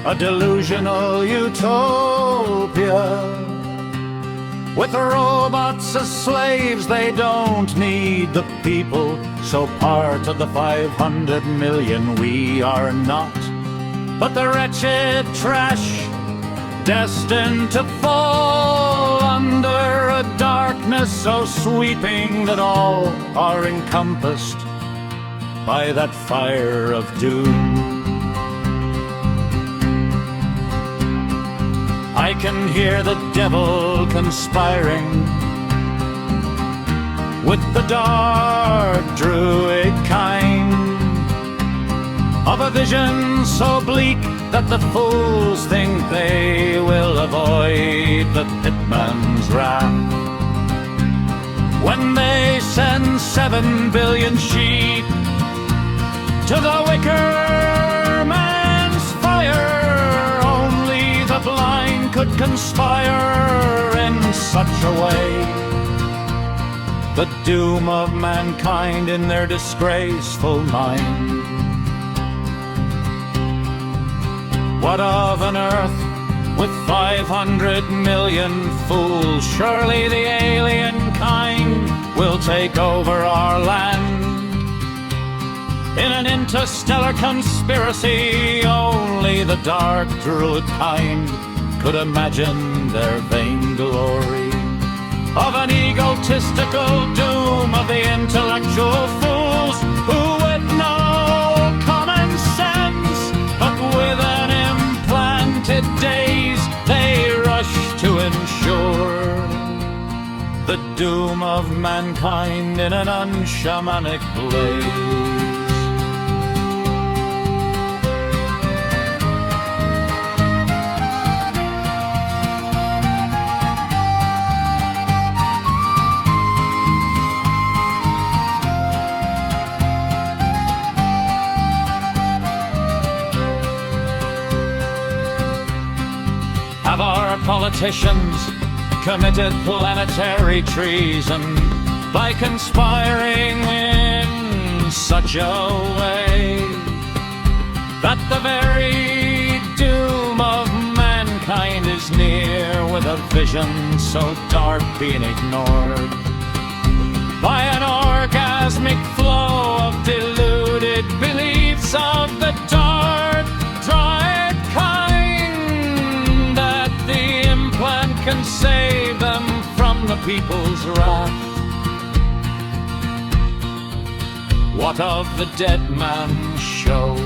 a delusional utopia. With robots as slaves, they don't need the people. So part of the 500 million we are not, but the wretched trash destined to fall under a darkness so sweeping that all are encompassed by that fire of doom. I can hear the devil conspiring with the dark druid kind of a vision so bleak that the fools think they will avoid the pitman's wrath. When they send 7 billion sheep to the wicker man's fire, only the blind could conspire in such a way. The doom of mankind in their disgraceful mind. What of an earth with 500 million fools? Surely the alien kind will take over our land. In an interstellar conspiracy, only the dark druid kind could imagine their vainglory of an egotistical doom of the intellectual fools who with no common sense, but with an implanted daze, they rush to ensure the doom of mankind in an unshamanic blaze. Have our politicians committed planetary treason by conspiring in such a way that the very doom of mankind is near, with a vision so dark being ignored by an orgasmic flow of deluded beliefs of the dark dried kind, that the implant can save them from the people's wrath? What of the dead man's show?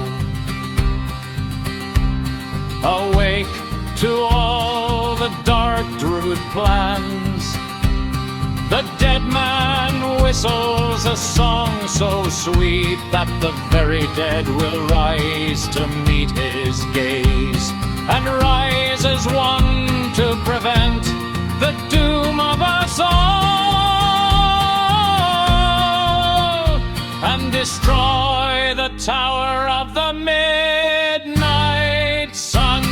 Awake to all the dark druid plans, the dead man whistles a song so sweet that the very dead will rise to meet his gaze, and rise as one to prevent the doom of us all, and destroy the Tower of the Midnight Sun.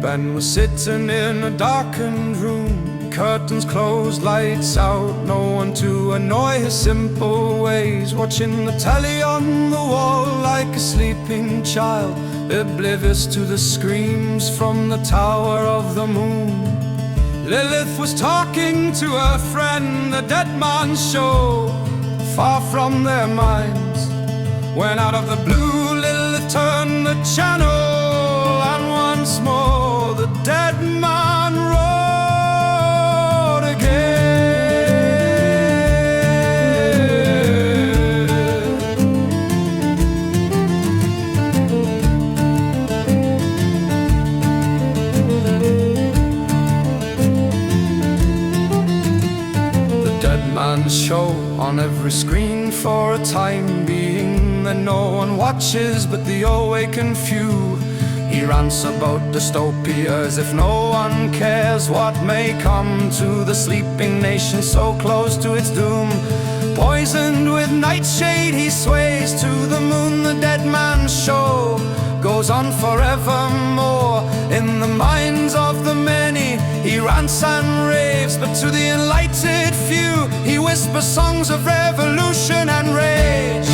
Ben was sitting in a darkened room, curtains closed, lights out, no one to annoy his simple ways, watching the telly on the wall like a sleeping child, oblivious to the screams from the Tower of the Moon. Lilith was talking to her friend, the dead man's show. Far from their minds, when out of the blue Lilith turned the channel, and once more the dead man rode again. The dead man's show on every screen for a time being, that no one watches but the awakened few. He rants about dystopia as if no one cares what may come to the sleeping nation so close to its doom. Poisoned with nightshade he sways to the moon. The dead man's show goes on forevermore in the minds of the many. He rants and raves, but to the enlightened few he whispers songs of revolution and rage.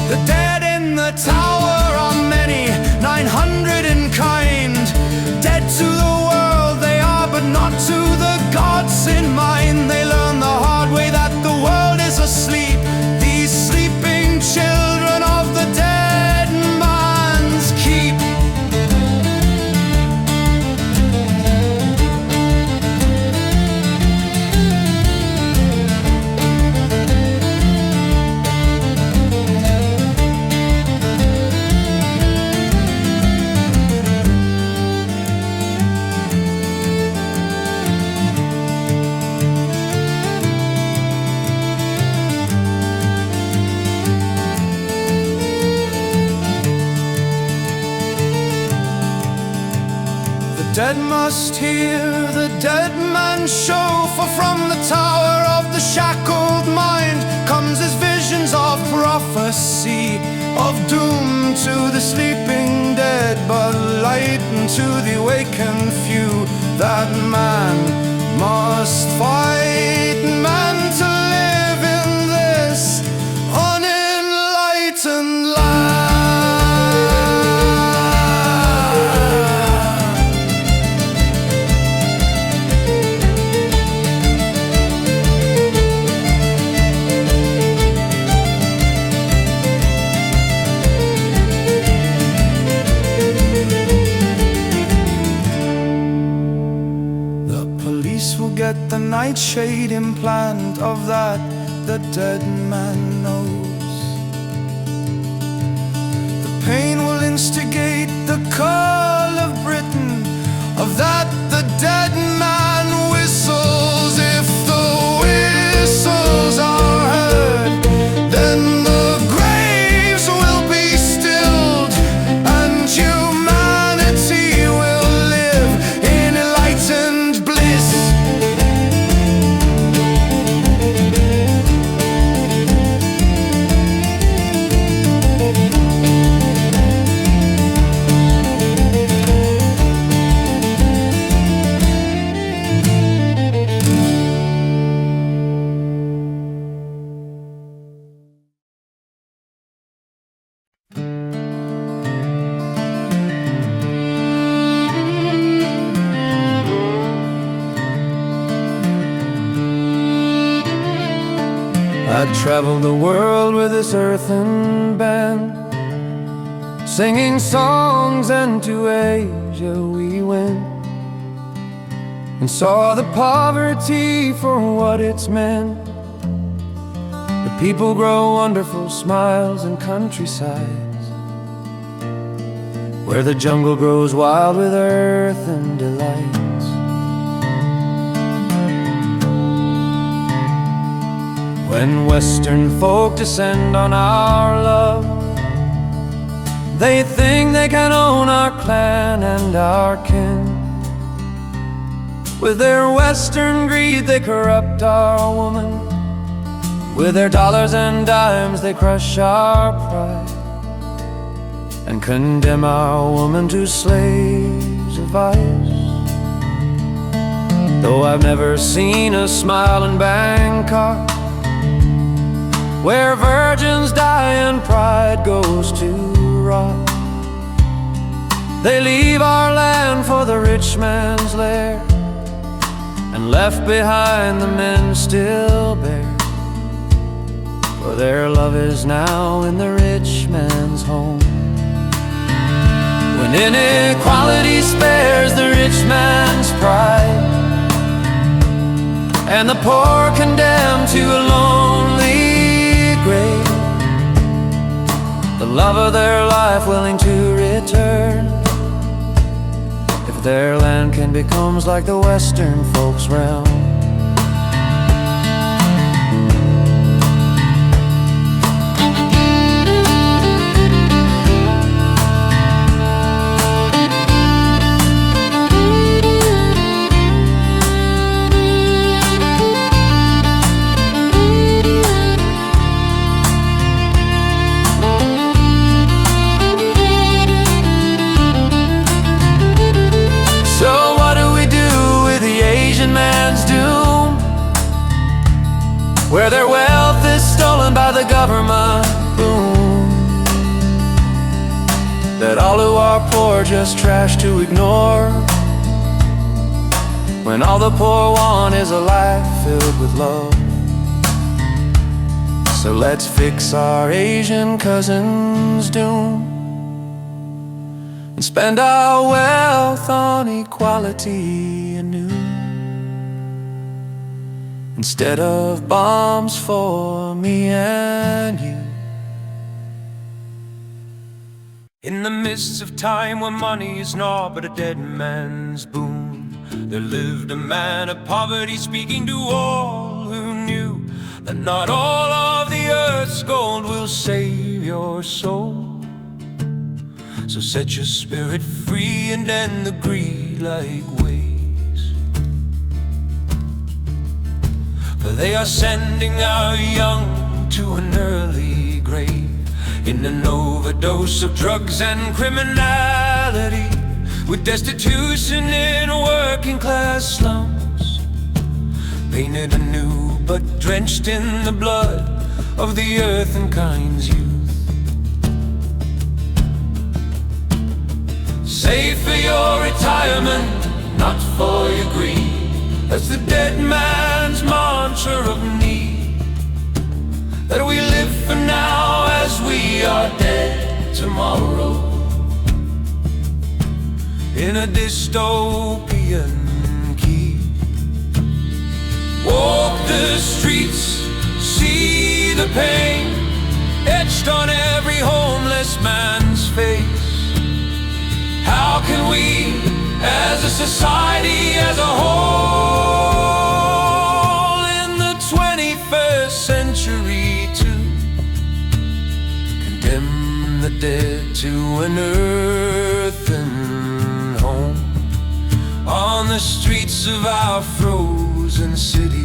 The dead in the tower are many, 900 in kind. Dead to the world they are, but not to the gods in mind. They learn the hard way that the world is asleep, these sleeping children of the dead man's keep. Dead must hear the dead man's show, for from the tower of the shackled mind comes his visions of prophecy, of doom to the sleeping dead, but light unto the awakened few. That man must fight, man, to live in this unenlightened land. Get the nightshade implant of that the dead man knows. The pain will instigate the call of Britain, of that the dead man whistles. If the whistles are heard, then the graves will be stilled, and humanity will live in enlightened bliss. I'd travel the world with this earthen band, singing songs, and to Asia we went, and saw the poverty for what it's meant. The people grow wonderful smiles in countrysides, where the jungle grows wild with earth and delights. When Western folk descend on our love, they think they can own our clan and our kin. With their Western greed they corrupt our woman, with their dollars and dimes they crush our pride, and condemn our woman to slaves of ice. Though I've never seen a smile in Bangkok, where virgins die and pride goes to rot, They leave our land for the rich man's lair, and left behind the men still bare, for their love is now in the rich man's home. When inequality spares the rich man's pride, and the poor condemned to a lonely grave, the love of their life willing to return, if their land can becomes like the Western folks' realm. Where their wealth is stolen by the government boom, that all who are poor just trash to ignore, when all the poor want is a life filled with love. So let's fix our Asian cousins' doom and spend our wealth on equality anew, instead of bombs for me and you. In the midst of time when money is naught but a dead man's boon, there lived a man of poverty, speaking to all who knew that not all of the earth's gold will save your soul. So set your spirit free and end the greed-like ways, for they are sending our young to an early grave, in an overdose of drugs and criminality, with destitution in working class slums, painted anew but drenched in the blood of the earth and kind's youth. Save for your retirement, not for your greed. That's the dead man's mantra of need, that we live for now as we are dead tomorrow, in a dystopian key. Walk the streets, see the pain etched on every homeless man's face. How can we, as a society, as a whole, in the 21st century too, condemn the dead to an earthen home on the streets of our frozen cities?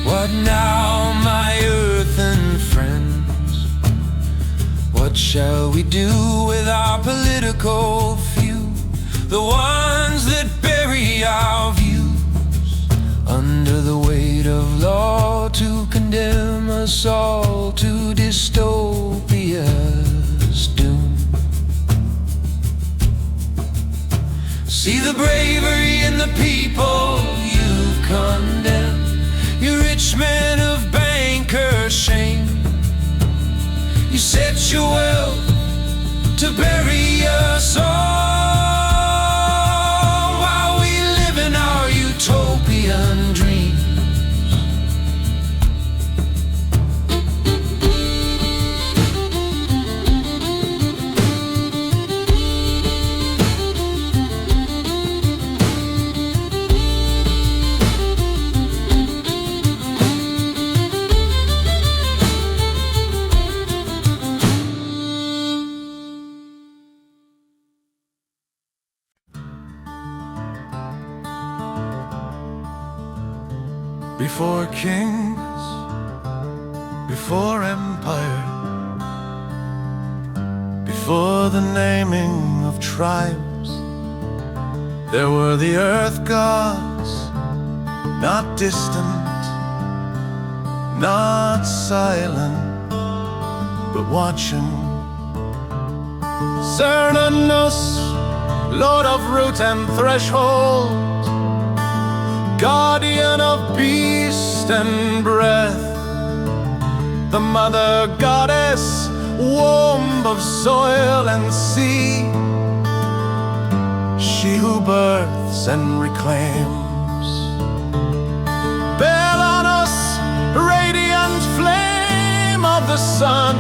What now, my earthen friends? What shall we do with our political few, the ones that bury our views under the weight of law to condemn us all to dystopia's doom? See the bravery in the people you condemn, you rich men of banker shame. You set your wealth to bury us all, while we live in our utopian dreams. Before kings, before empire, before the naming of tribes, there were the earth gods, not distant, not silent, but watching. Cernunnos, Lord of root and threshold, guardian of beast and breath, the mother goddess, womb of soil and sea, she who births and reclaims. Belanus, radiant flame of the sun,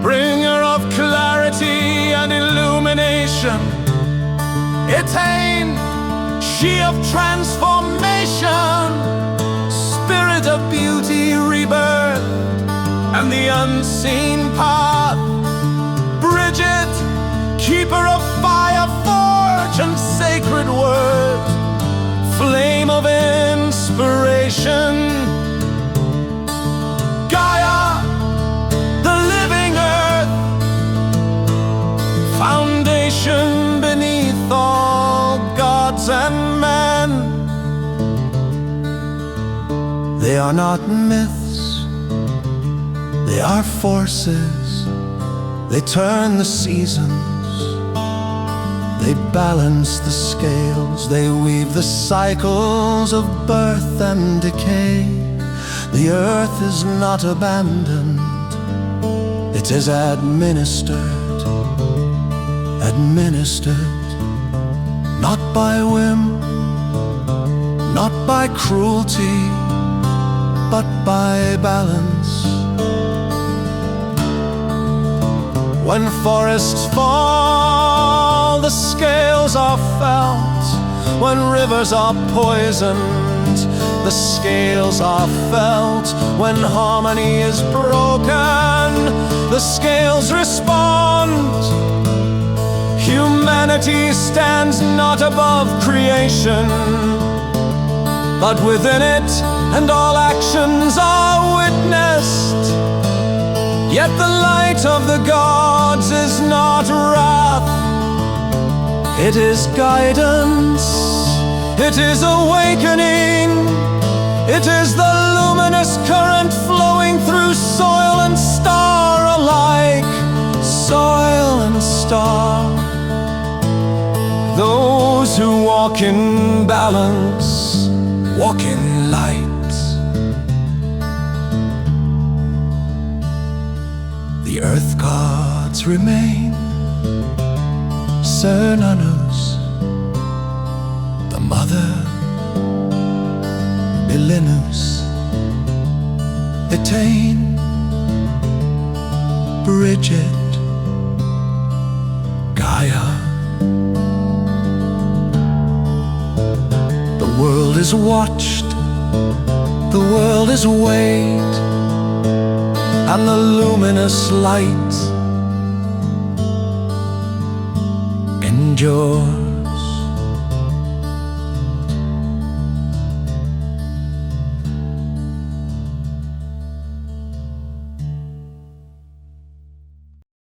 bringer of clarity and illumination. Etain, she of transformation, spirit of beauty, rebirth, and the unseen path. Bridget, keeper of fire, forge, and sacred word, flame of inspiration. Gaia, the living earth, foundation beneath all gods and men. They are not myths, they are forces. They turn the seasons, they balance the scales, they weave the cycles of birth and decay. The earth is not abandoned, it is administered, administered, not by whim, not by cruelty, but by balance. When forests fall, the scales are felt. When rivers are poisoned, the scales are felt. When harmony is broken, the scales respond. Humanity stands not above creation, but within it, and all actions are witnessed. Yet the light of the gods is not wrath, it is guidance, it is awakening, it is the luminous current flowing through soil and star alike, soil and star. Those who walk in balance, walk in light. The earth gods remain, Cernunnos, the mother, Belenus, Etain, Bridget, Gaia. The world is watched, the world is weighed, and the luminous light endures.